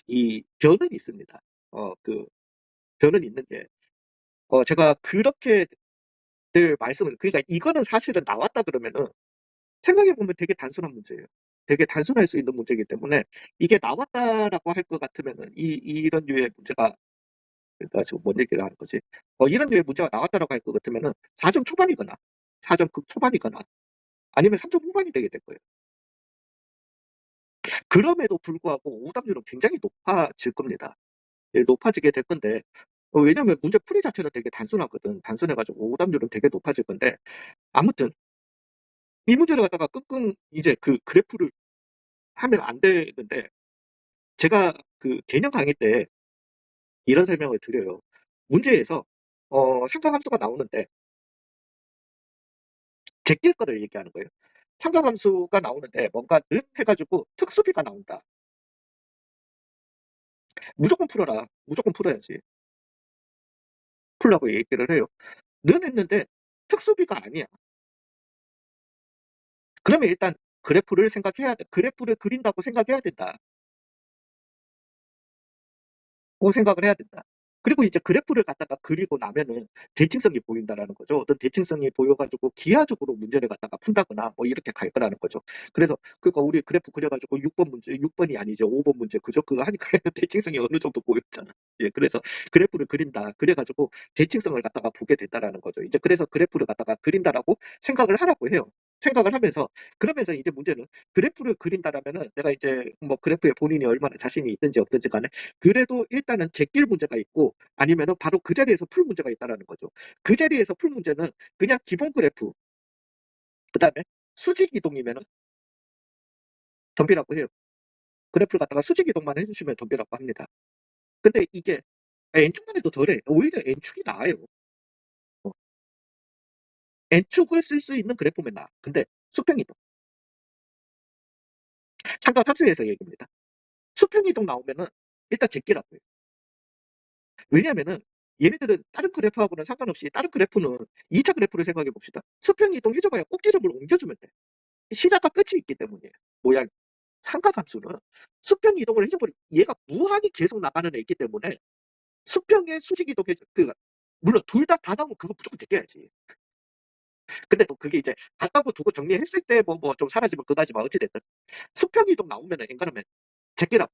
이 변은 있습니다. 그 변은 있는 게 제가 그렇게 늘 말씀을 그러니까 이거는 사실은 나왔다 그러면은 생각해 보면 되게 단순한 문제예요. 되게 단순할 수 있는 문제이기 때문에 이게 나왔다라고 할 것 같으면은 이런 류의 문제가 그러니까 지금 뭔 얘기를 하는 거지? 이런 류의 문제가 나왔다라고 할 것 같으면은 4점 초반이거나 4점 극초반이거나 아니면 3점 후반이 되게 될 거예요. 그럼에도 불구하고 오답률은 굉장히 높아질 겁니다. 예, 높아지게 될 건데 왜냐면 문제 풀이 자체는 되게 단순하거든. 단순해 가지고 오답률은 되게 높아질 건데 아무튼 이 문제를 갖다가 끙끙 이제 그 그래프를 하면 안 되는데 제가 그 개념 강의 때 이런 설명을 드려요. 문제에서 삼각함수가 나오는데 제낄 거를 얘기하는 거예요. 삼각함수가 나오는데 뭔가 는 해 가지고 특수비가 나온다. 무조건 풀어라. 무조건 풀어야지. 풀라고 얘기를 해요. 는 했는데 특수비가 아니야. 그러면 일단 그래프를 생각해야 돼. 그래프를 그린다고 생각해야 된다. 고 생각을 해야 된다. 그리고 이제 그래프를 갖다가 그리고 나면은 대칭성이 보인다라는 거죠. 어떤 대칭성이 보여 가지고 기하적으로 문제를 갖다가 푼다거나 뭐 이렇게 갈 거라는 거죠. 그래서 그러니까 우리 그래프 그려 가지고 6번 문제 6번이 아니죠. 5번 문제 그죠? 그거 하니까 대칭성이 어느 정도 보였잖아. 예, 그래서 그래프를 그린다. 그래 가지고 대칭성을 갖다가 보게 된다라는 거죠. 이제 그래서 그래프를 갖다가 그린다라고 생각을 하라고 해요. 생각을 하면서 그러면서 이제 문제는 그래프를 그린다라면은 내가 이제 뭐 그래프에 본인이 얼마나 자신이 있든지 없든지 간에 그래도 일단은 제낄 문제가 있고 아니면은 바로 그 자리에서 풀 문제가 있다라는 거죠. 그 자리에서 풀 문제는 그냥 기본 그래프, 그다음에 수직 이동이면은 덤비라고 해요. 그래프를 갖다가 수직 이동만 해주시면 덤비라고 합니다. 근데 이게 N축만 해도 덜해. 오히려 N축이 나아요. 어, N축을 쓸 수 있는 그래프면 나아. 근데 수평 이동, 참가 함수에서 얘기입니다. 수평 이동 나오면은 일단 제끼라고 해요. 왜냐면은 얘네들은 다른 그래프하고는 상관없이 다른 그래프는 2차 그래프를 생각해 봅시다. 수평 이동 해줘봐야 꼭지점을 옮겨주면 돼. 시작과 끝이 있기 때문이에요. 모양 삼각함수는 수평 이동을 해줘버리 얘가 무한히 계속 나가는 애이기 때문에 수평의 수직 이동 해줘 물론 둘 다 나오면 그거 무조건 제껴야지. 근데 또 그게 이제 같다고 두고 정리했을 때 뭐 좀 사라지면 그거지만 어찌됐든 수평 이동 나오면은 앵간하면 제끼라고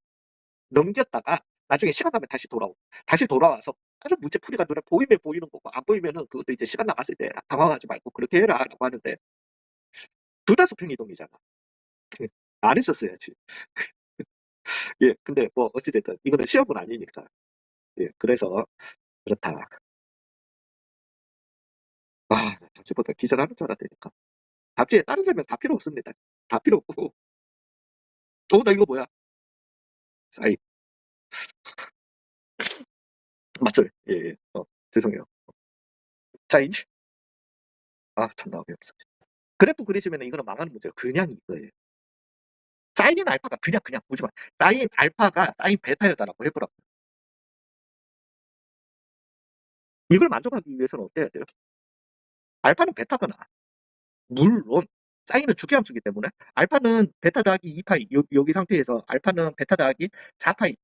넘겼다가 나중에 시간 나면 다시 돌아오고 다시 돌아와서 다른 문제 풀이가 눈에 보이면 보이는 거고 안 보이면은 그것도 이제 시간 남았을 때 당황하지 말고 그렇게 해라라고 하는데 둘 다 수평 이동이잖아. 안 했었어야지. 예, 근데 뭐 어찌됐든 이거는 시험은 아니니까. 예, 그래서 그렇다. 아, 답지보다 기절하는 줄 알았다니까. 답지에 다른 설명 다 필요 없습니다. 다 필요 없고. 나 이거 뭐야? 사인. 맞죠? 예, 예. 죄송해요. 사인. 참나 어이없어. 그래프 그리시면 이거는 망하는 문제예요. 그냥 이거예요. 사인 알파가 그냥 보지 마. 사인 알파가 사인 베타였다라고 해보라고. 이걸 만족하기 위해서는 어떻게 해야 돼요? 알파는 베타가 나아. 물론 사인은 주기함수기 때문에 알파는 베타 더하기 2파이 여기 상태에서 알파는 베타 더하기 4파이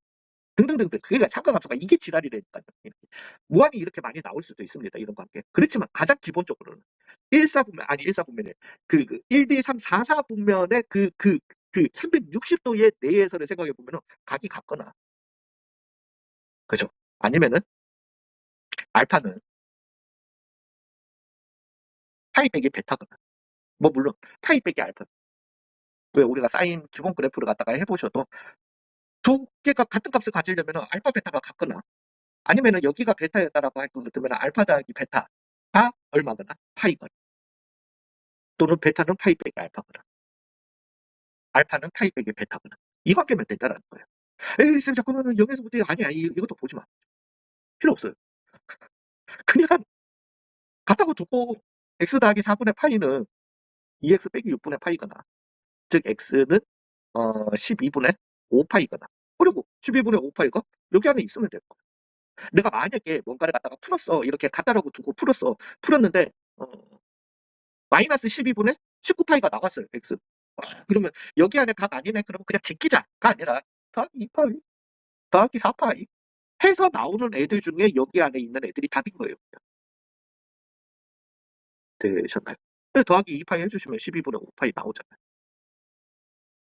등등등등. 그러니까 삼각함수가 이게 지랄이라니까요. 무한히 이렇게 많이 나올 수도 있습니다. 이런 관계. 그렇지만 가장 기본적으로는 1사분면 아니 1사분면에 1, 2, 3, 4, 4분면의 360도의 내에서를 생각해 보면은 각이 같거나 그죠? 아니면은 알파는 파이 빼기 베타거나 뭐 물론 파이 빼기 알파 왜 우리가 사인 기본 그래프를 갖다가 해보셔도 두 개가 같은 값을 가지려면 알파 베타가 같거나 아니면은 여기가 베타였다라고 할 것 같으면 알파 더하기 베타 얼마거나 파이거나 또는 베타는 파이 빼기 알파거나 알파는 파이 빼기 베타거나 이 관계면 된다는 거예요. 에이 쌤 잠깐만 0에서부터 아니야 이것도 보지 마. 필요 없어요. 그냥 같다고 두고 x 더하기 4분의 파이는 2x 빼기 6분의 파이거나 즉 x는 12분의 5파이거나 그리고 12분의 5파이가 여기 안에 있으면 되는 거예요. 내가 만약에 뭔가를 갖다가 풀었어 이렇게 갖다라고 두고 풀었는데 어, 마이너스 12분의 19파이가 나왔어요 x. 그러면 여기 안에 각 아니네 그러면 그냥 제끼자가 아니라 더하기 2파이 더하기 4파이 해서 나오는 애들 중에 여기 안에 있는 애들이 답인 거예요. 되셨나요? 더하기 2파이 해주시면 12분의 5파이 나오잖아요.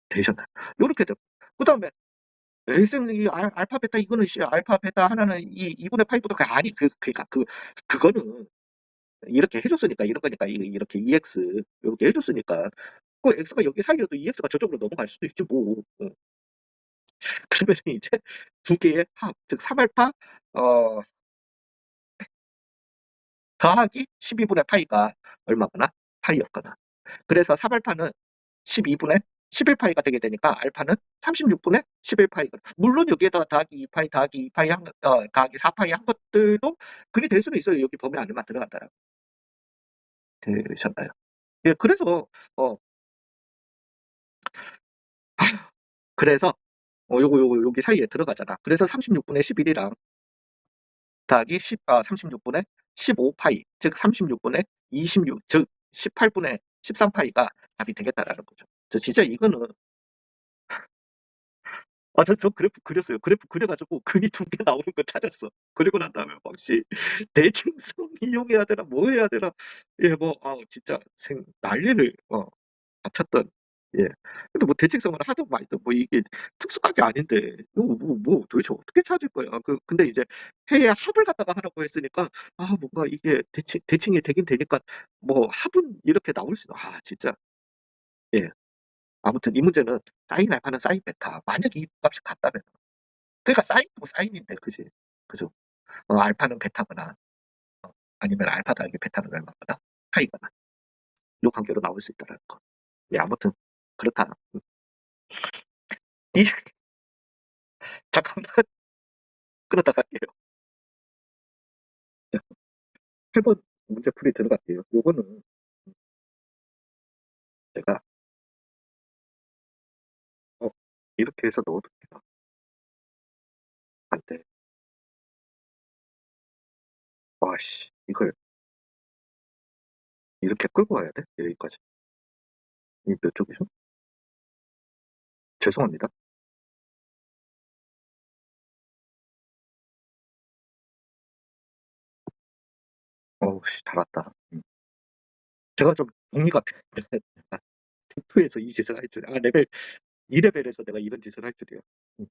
되셨나요? 요렇게 되고 그 다음에 쌤 이 알파 베타 이거는 알파 베타 하나는 이 2분의 파이보다 아니 그러니까 그거는 이렇게 해줬으니까 이런 거니까 이렇게 EX 이렇게 해줬으니까 그 X가 여기 사이여도 EX가 저쪽으로 넘어갈 수도 있지 뭐. 그러면 이제 두 개의 합, 즉 3알파 더하기 12분의 파이가 얼마거나 파이였거나 그래서 3알파는 12분의 11파이가 되게 되니까 알파는 36분의 11파이거나 물론 여기에다 더하기 2파이 더하기 2파이 더하기 4파이 한 것들도 그게 될 수는 있어요. 여기 범위 안에만 들어간다라고 되셨나요? 예, 그래서 그래서 요거 여기 사이에 들어가잖아. 그래서 36분의 11이랑 더하기 36분의 15파이 즉 36분의 26 즉 18분의 13파이가 답이 되겠다라는 거죠. 저 진짜 이거는 저 그래프 그렸어요. 그래프 그려가지고 근이 두 개 나오는 거 찾았어. 그리고 난 다음에 혹시 대칭성 이용해야 되나 뭐 해야 되나 진짜 난리를 다쳤던 예. 근데 뭐 대칭성을 하든 말든 뭐 이게 특수한 게 아닌데 도대체 어떻게 찾을 거야. 근데 이제 해야 합을 갖다가 하라고 했으니까 뭔가 이게 대칭이 되긴 되니까 뭐 합은 이렇게 나올 수 진짜 예. 아무튼 이 문제는 사인 알파는 사인 베타 만약에 이 값이 같다면 그러니까 사인도 사인인데 그지 그죠 알파는 베타거나 아니면 알파 더하기 베타는 얼마거나 파이거나 요 관계로 나올 수 있다는 거. 예, 아무튼 그렇다. 이 잠깐만 끊었다 갈게요. 8번 문제풀이 들어갈게요. 요거는 제가 어, 이렇게 해서 넣어도 되나? 안 돼. 와씨 이걸 이렇게 끌고 와야 돼? 여기까지. 이 몇 쪽이죠? 죄송합니다. 어우씨 달았다. 제가 좀 동의가 F2에서 이 짓을 할 줄, 레벨 2레벨에서 내가 이런 짓을 할 줄이야. 음,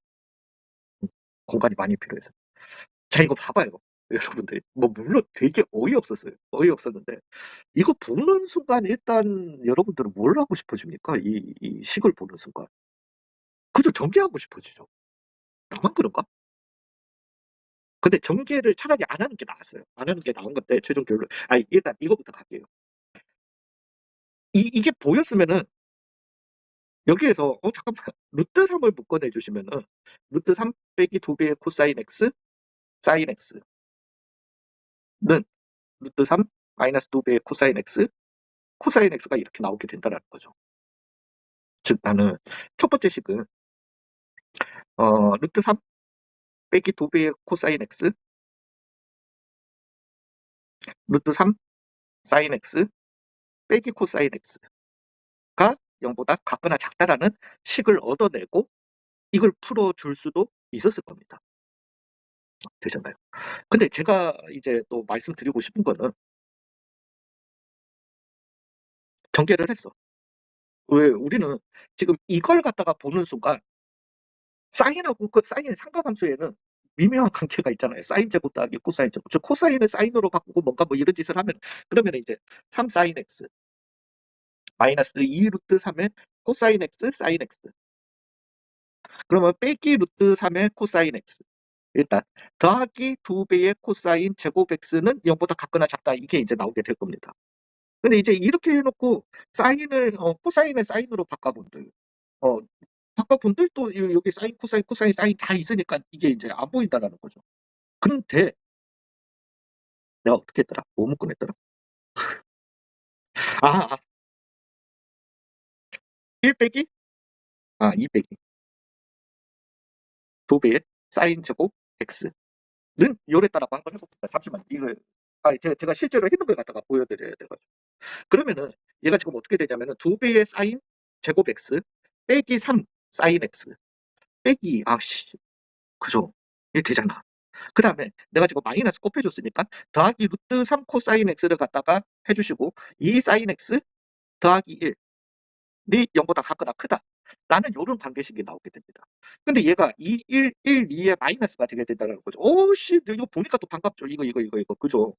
공간이 많이 필요해서. 자, 이거 봐봐요. 여러분들. 뭐, 물론 되게 어이없었어요. 어이없었는데, 이거 보는 순간 일단 여러분들은 뭘 하고 싶어집니까? 이 식을 보는 순간. 그저 전개하고 싶어지죠. 나만 그런가? 근데 전개를 차라리 안 하는 게 나았어요. 안 하는 게 나은 건데, 최종 결론. 일단 이거부터 갈게요. 이게 보였으면은, 여기에서, 잠깐만, 루트 3을 묶어내주시면은, 루트 3 빼기 2배의 코사인 x, 사인 x는 루트 3 마이너스 2배의 코사인 x, 코사인 x가 이렇게 나오게 된다는 거죠. 즉, 나는 첫 번째 식은, 루트 3 빼기 2배의 코사인 x, 루트 3 사인 x 빼기 코사인 x가 0보다 같거나 작다라는 식을 얻어내고 이걸 풀어줄 수도 있었을 겁니다. 되셨나요? 근데 제가 이제 또 말씀드리고 싶은 거는 전개를 했어. 왜 우리는 지금 이걸 갖다가 보는 순간 사인하고 그 사인 상가함수에는 미묘한 관계가 있잖아요. 사인 제곱 더하기 코사인 제곱. 즉 코사인을 사인으로 바꾸고 뭔가 뭐 이런 짓을 하면 그러면 이제 3 사인 x 마이너스 2 루트 3의 코사인 x 사인 x 그러면 빼기 루트 3의 코사인 x 일단 더하기 2배의 코사인 제곱 x는 0보다 같거나 작다. 이게 이제 나오게 될 겁니다. 근데 이제 이렇게 해놓고 사인을 코사인을 사인으로 바꿔본들 바꿔본들 또 여기 사인 코사인 코사인 사인 다 있으니까 이게 이제 안 보인다라는 거죠. 근데 내가 어떻게 했더라? 뭐 묶고 냈더라? 아, 1 빼기 2 빼기 2배의 사인 제곱 x는 요랬다라고 한번 해봅시다. 잠시만 이걸 제가 실제로 했는 걸 갖다가 보여드려야 돼가지고. 그러면은 얘가 지금 어떻게 되냐면은 2배의 사인 제곱 x 빼기 3 사인 x 빼기 그죠? 이게 되잖아. 그 다음에 내가 지금 마이너스 곱해줬으니까 더하기 루트 3 코사인 x를 갖다가 해주시고 2 사인 x 더하기 1이 0보다 같거나 크다. 라는 요런 관계식이 나오게 됩니다. 근데 얘가 2, 1, 1, 2의 마이너스가 되게 된다는 거죠. 오씨, 이거 보니까 또 반갑죠. 이거. 그죠?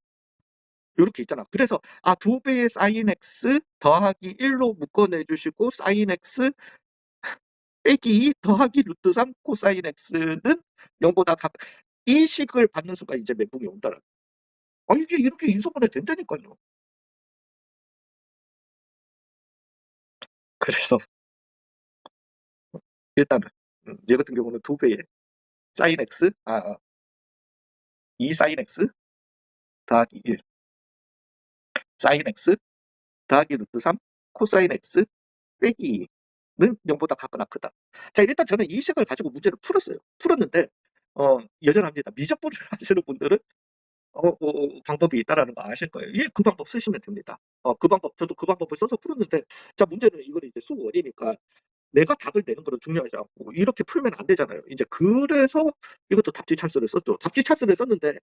요렇게 있잖아. 그래서 2배의 사인 x 더하기 1로 묶어내주시고 사인 x 빼기 더하기 루트 3 코사인 x는 0보다 이 식을 받는 수가 이제 멘붕이 온다는. 이게 이렇게 인수분해 된다니까요. 그래서 일단은 얘 같은 경우는 2배의 사인 x 2 사인 x 더하기 1 사인 x 더하기 루트 3 코사인 x 빼기 2는 0보다 같거나 크다. 자, 일단 저는 이 식을 가지고 문제를 풀었어요. 풀었는데 여전합니다. 미적분을 하시는 분들은 방법이 있다라는 거 아실 거예요. 예, 그 방법 쓰시면 됩니다. 그 방법, 저도 그 방법을 써서 풀었는데, 자, 문제는 이거는 이제 수원이니까 내가 답을 내는 거는 중요하지 않고, 이렇게 풀면 안 되잖아요. 이제 그래서 이것도 답지 찬스를 썼죠. 답지 찬스를 썼는데,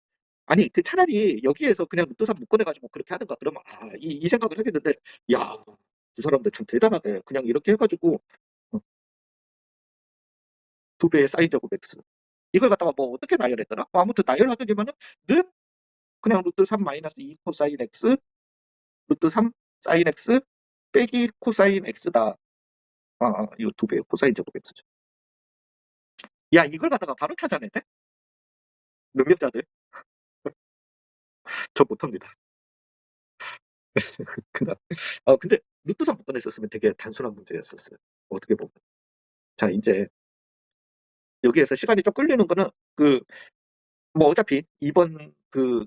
아니, 그 차라리 여기에서 그냥 루트삼 묶어내가지고 그렇게 하든가, 그러면, 이 생각을 하겠는데, 야, 두 사람들 참 대단하네. 그냥 이렇게 해가지고, 2배의 사인 제곱 x. 이걸 갖다가 뭐 어떻게 나열했더라? 아무튼 나열하더니만은, 는 그냥 루트 3 마이너스 2 코사인 x 루트 3 사인 x 빼기 코사인 x다. 이거 2배 코사인 제곱 x죠. 야, 이걸 갖다가 바로 찾아내네? 능력자들. 저 못합니다. 그날. 근데 루트 3 묶어냈었으면 되게 단순한 문제였었어요. 어떻게 보면. 자, 이제 여기에서 시간이 좀 끌리는 거는 뭐 어차피 이번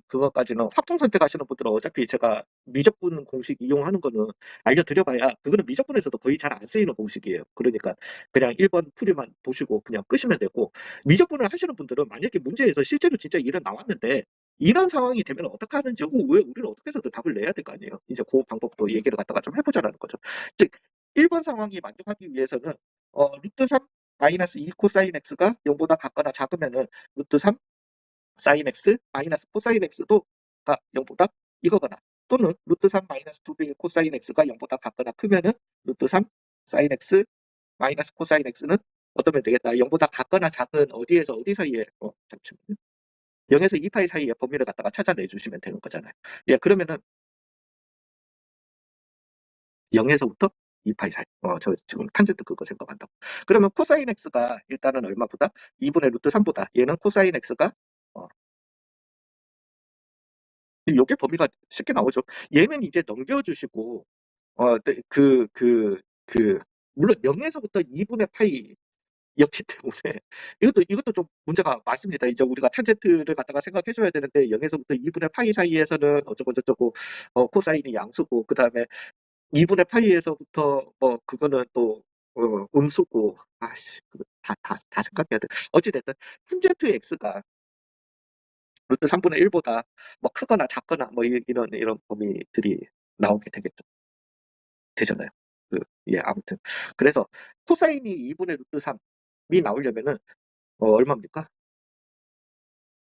그거까지는 확통 선택하시는 분들은 어차피 제가 미적분 공식 이용하는 거는 알려드려봐야 그거는 미적분에서도 거의 잘 안 쓰이는 공식이에요. 그러니까 그냥 1번 풀이만 보시고 그냥 끄시면 되고, 미적분을 하시는 분들은 만약에 문제에서 실제로 진짜 일은 나왔는데 이런 상황이 되면 어떻게 하는지 왜 우리는 어떻게 해서든 답을 내야 될 거 아니에요. 이제 그 방법도 얘기를 갖다가 좀 해보자라는 거죠. 즉 1번 상황이 만족하기 위해서는 루트 3 마이너스 2 코사인 x가 0보다 같거나 작으면은 루트 3 사인 x 마이너스 코사인 x도가 0보다 이거거나, 또는 루트 3 마이너스 2배의 코사인 x가 0보다 같거나 크면은 루트 3 사인 x 마이너스 코사인 x는 어떠면 되겠다. 0보다 같거나 작은 어디에서 어디 사이에 잠시만요. 0에서 2파이 사이의 범위를 갖다가 찾아내 주시면 되는 거잖아요. 예, 그러면은 0에서부터 2파이 사이. 저 지금 탄젠트 그거 생각한다고. 그러면 코사인 x가 일단은 얼마보다? 2분의 루트 3보다. 얘는 코사인 x가 요게 범위가 쉽게 나오죠. 얘는 이제 넘겨주시고, 네, 물론 0에서부터 2분의 파이였기 때문에, 이것도 좀 문제가 많습니다. 이제 우리가 탄젠트를 갖다가 생각해줘야 되는데, 0에서부터 2분의 파이 사이에서는 어쩌고 저쩌고, 코사인이 양수고, 그 다음에 2분의 파이에서부터, 그거는 또, 음수고, 다 생각해야 돼. 어찌됐든, 탄젠트 x가 루트 3분의 1보다 뭐 크거나 작거나 뭐 이런 범위들이 나오게 되잖아요. 예, 아무튼. 그래서 코사인이 2분의 루트 3이 나오려면은, 얼마입니까?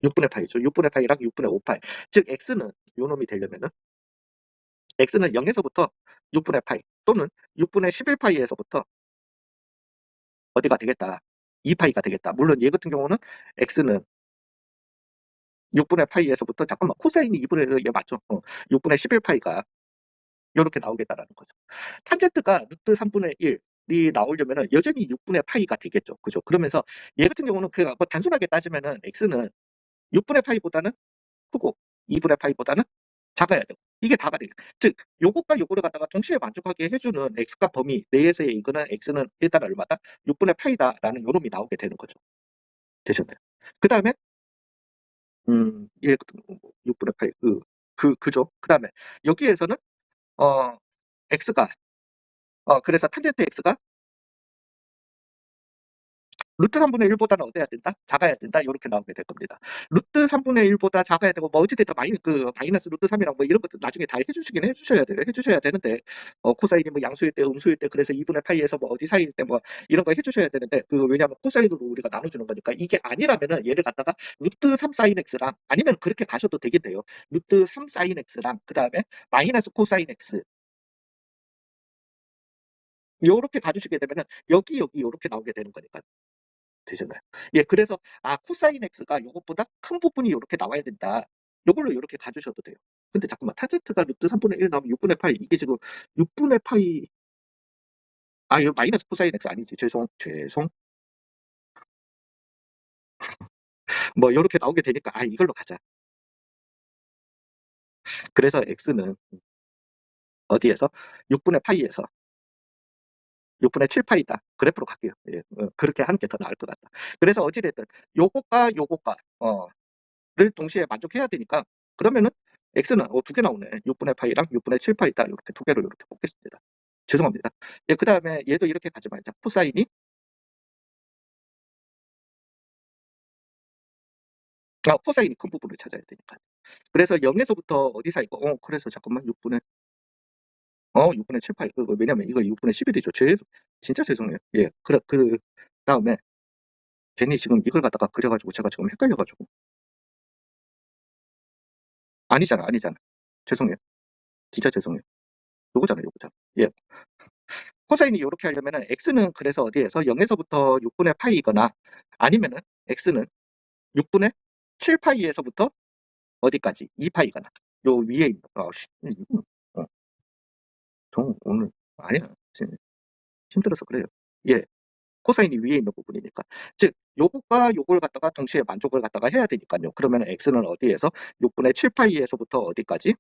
6분의 파이죠. 6분의 파이랑 6분의 5파이. 즉, x는 요 놈이 되려면은, x는 0에서부터 6분의 파이 또는 6분의 11파이에서부터 어디가 되겠다. 2파이가 되겠다. 물론 얘 같은 경우는 x는 6분의 파이에서부터, 잠깐만, 코사인이 2분의 1, 얘 맞죠? 6분의 11파이가 이렇게 나오겠다라는 거죠. 탄젠트가 루트 3분의 1, 나오려면은 여전히 6분의 파이가 되겠죠. 그죠? 그러면서 얘 같은 경우는 뭐 단순하게 따지면은 x는 6분의 파이보다는 크고 2분의 파이보다는 작아야 되고 이게 다가 되죠. 즉 요것과 요거를 갖다가 동시에 만족하게 해주는 x값 범위 내에서의 이거는 x는 일단 얼마다? 6분의 파이다라는 요놈이 나오게 되는 거죠. 되셨나요? 그 다음에 얘 같은 경우 6분의 파이 그죠. 그 다음에 여기에서는 어 x가 그래서 탄젠트 x가 루트 3분의 1보다는 어때야 된다? 작아야 된다. 이렇게 나오게 될 겁니다. 루트 3분의 1보다 작아야 되고 뭐 어찌됐든 마이너스 루트 3이랑 뭐 이런 것도 나중에 다 해주시긴 해주셔야 되는데 코사인이 뭐 양수일 때 음수일 때 그래서 2분의 파이에서 뭐 어디 사이일 때 뭐 이런 거 해주셔야 되는데 왜냐하면 코사인으로 우리가 나눠주는 거니까 이게 아니라면은 얘를 갖다가 루트 3 사인 x랑 아니면 그렇게 가셔도 되긴 돼요. 루트 3 사인 x랑 그 다음에 마이너스 코사인 x 요렇게 가주시게 되면은 여기 요렇게 나오게 되는 거니까. 되잖아요. 예, 그래서 코사인 x가 요것보다 큰 부분이 요렇게 나와야 된다. 요걸로 요렇게 가주셔도 돼요. 근데 잠깐만 타젠트가 루트 3분의 1 나오면 6분의 파이 이게 지금 6분의 파이 이거 마이너스 코사인 x 아니지. 죄송. 뭐 요렇게 나오게 되니까 이걸로 가자. 그래서 x는 어디에서 6분의 파이에서 6분의 7 파이다. 그래프로 갈게요. 예, 그렇게 하는 게 더 나을 것 같다. 그래서 어찌됐든 요것과 를 동시에 만족해야 되니까 그러면은 x는 두 개 나오네. 6분의 파이랑 6분의 7 파이다. 이렇게 두 개로 이렇게 뽑겠습니다. 죄송합니다. 예, 그 다음에 얘도 이렇게 가지 말자. 코사인이 코사인이 큰 부분을 찾아야 되니까. 그래서 0에서부터 어디 사이고 그래서 잠깐만 6분의 7 파이 왜냐면 이거 6분의 11이죠. 진짜 죄송해요. 예, 그 다음에 괜히 지금 이걸 갖다가 그려가지고 제가 지금 헷갈려가지고 아니잖아. 죄송해요. 진짜 죄송해요. 요거잖아. 예. 코사인이 이렇게 하려면은 x는 그래서 어디에서 0에서부터 6분의 파이거나 아니면은 x는 6분의 7 파이에서부터 어디까지 2 파이거나 요 위에 있는 어, 오늘 아니야 힘들어서 그래요. 예, 코사인이 위에 있는 부분이니까 즉 요것과 요걸 갖다가 동시에 만족을 갖다가 해야 되니까요. 그러면 x는 어디에서 6분의 7 파이에서부터 어디까지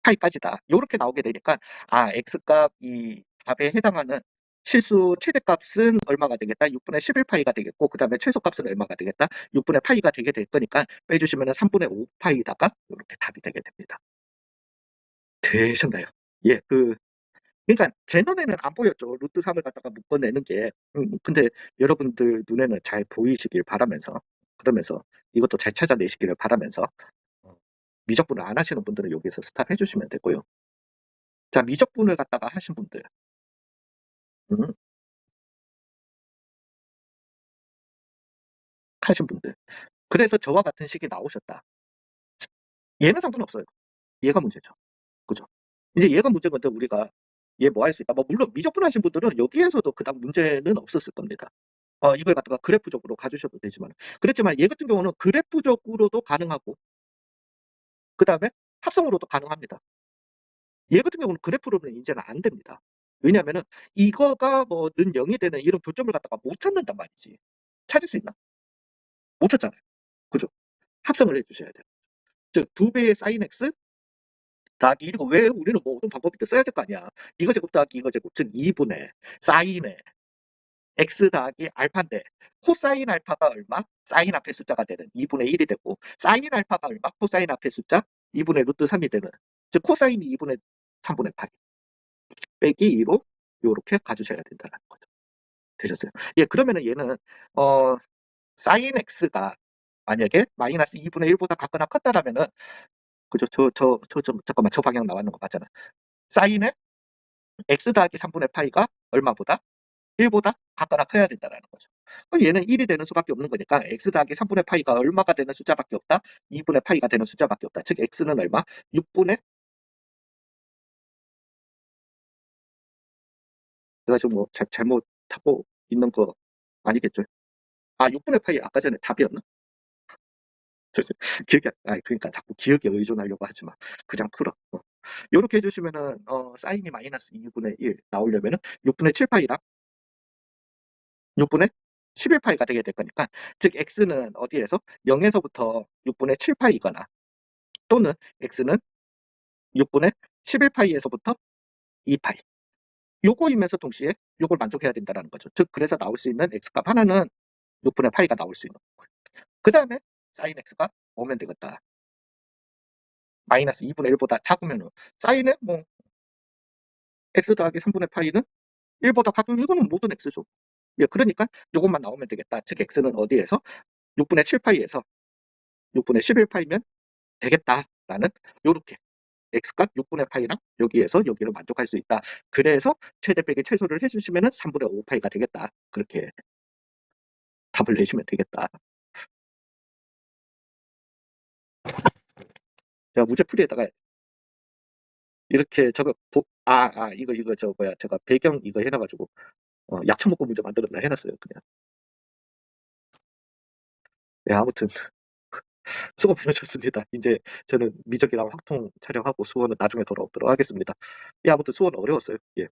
파이까지다. 요렇게 나오게 되니까 x값 이 답에 해당하는 실수 최대값은 얼마가 되겠다? 6분의 11 파이가 되겠고 그 다음에 최소값은 얼마가 되겠다? 6분의 파이가 되게 될 거니까 빼주시면 3분의 5 파이다가 이렇게 답이 되게 됩니다. 되셨나요? 예, 그러니까 제 눈에는 안 보였죠. 루트 3을 갖다가 묶어내는 게. 근데 여러분들 눈에는 잘 보이시길 바라면서 그러면서 이것도 잘 찾아내시기를 바라면서 어, 미적분을 안 하시는 분들은 여기서 스탑 해주시면 되고요. 자, 미적분을 갖다가 하신 분들 음, 하신 분들. 그래서 저와 같은 식이 나오셨다. 얘는 상관없어요. 얘가 문제죠. 그죠? 이제 얘가 문제인 건데 우리가 얘 뭐 할 수 있다. 뭐 물론 미적분 하신 분들은 여기에서도 그닥 문제는 없었을 겁니다. 이걸 갖다가 그래프적으로 가주셔도 되지만 그렇지만 얘 같은 경우는 그래프적으로도 가능하고 그 다음에 합성으로도 가능합니다. 얘 같은 경우는 그래프로는 이제는 안 됩니다. 왜냐하면은 이거가 뭐 는 0이 되는 이런 교점을 갖다가 못 찾는단 말이지. 찾을 수 있나? 못 찾잖아요. 그죠? 합성을 해주셔야 돼요. 즉 2배의 sin x 더하기 1이고 왜 우리는 뭐 어떤 방법이든 써야 될 거 아니야. 이거 제곱 더하기 이거 제곱 즉 2분의 사인의 x 더하기 알파인데 코사인 알파가 얼마? 사인 앞에 숫자가 되는 2분의 1이 되고 사인 알파가 얼마? 코사인 앞에 숫자 2분의 루트 3이 되는 즉 코사인이 2분의 3분의 8 빼기 2로 요렇게 가주셔야 된다는 거죠. 되셨어요? 예, 그러면은 얘는 사인 x가 만약에 마이너스 2분의 1보다 같거나 컸다라면은 그죠? 잠깐만 저 방향 나왔는 거 맞잖아. 사인의 x 더하기 3분의 파이가 얼마보다? 1보다 같거나 커야 된다는 거죠. 그럼 얘는 1이 되는 수밖에 없는 거니까 x 더하기 3분의 파이가 얼마가 되는 숫자밖에 없다? 2분의 파이가 되는 숫자밖에 없다. 즉 x는 얼마? 6분의 내가 지금 뭐 잘못하고 있는 거 아니겠죠? 6분의 파이 아까 전에 답이었나? 기억이 그러니까 자꾸 기억에 의존하려고 하지 마. 그냥 풀어. 요렇게 해 주시면은 사인이 마이너스 2분의 1 나오려면은 6분의 7 파이랑 6분의 11 파이가 되게 될 거니까, 즉 x는 어디에서 0 에서부터 6분의 7 파이거나, 또는 x는 6분의 11 파이에서부터 2 파이. 요거이면서 동시에 요걸 만족해야 된다라는 거죠. 즉 그래서 나올 수 있는 x값 하나는 6분의 파이가 나올 수 있는 거고요. 그다음에 sin x가 오면 되겠다. 마이너스 2분의 1보다 작으면은 사인의 뭐 x 더하기 3분의 파이는 1보다 작으면 이거는 모든 x죠. 예, 그러니까 요것만 나오면 되겠다. 즉 x는 어디에서 6분의 7 파이에서 6분의 11 파이면 되겠다라는, 요렇게 x값 6분의 파이랑 여기에서 여기를 만족할 수 있다. 그래서 최대 빼기 최소를 해주시면은 3분의 5 파이가 되겠다. 그렇게 답을 내시면 되겠다. 제가 문제풀이에다가 이렇게 저거 이거 저 뭐야, 제가 배경 이거 해놔가지고 약초 먹고 문제 만들었나 해놨어요 그냥. 네, 아무튼 수고 많으셨습니다. 이제 저는 미적이랑 확통 촬영하고 수원은 나중에 돌아오도록 하겠습니다. 예, 아무튼 수원 어려웠어요. 예.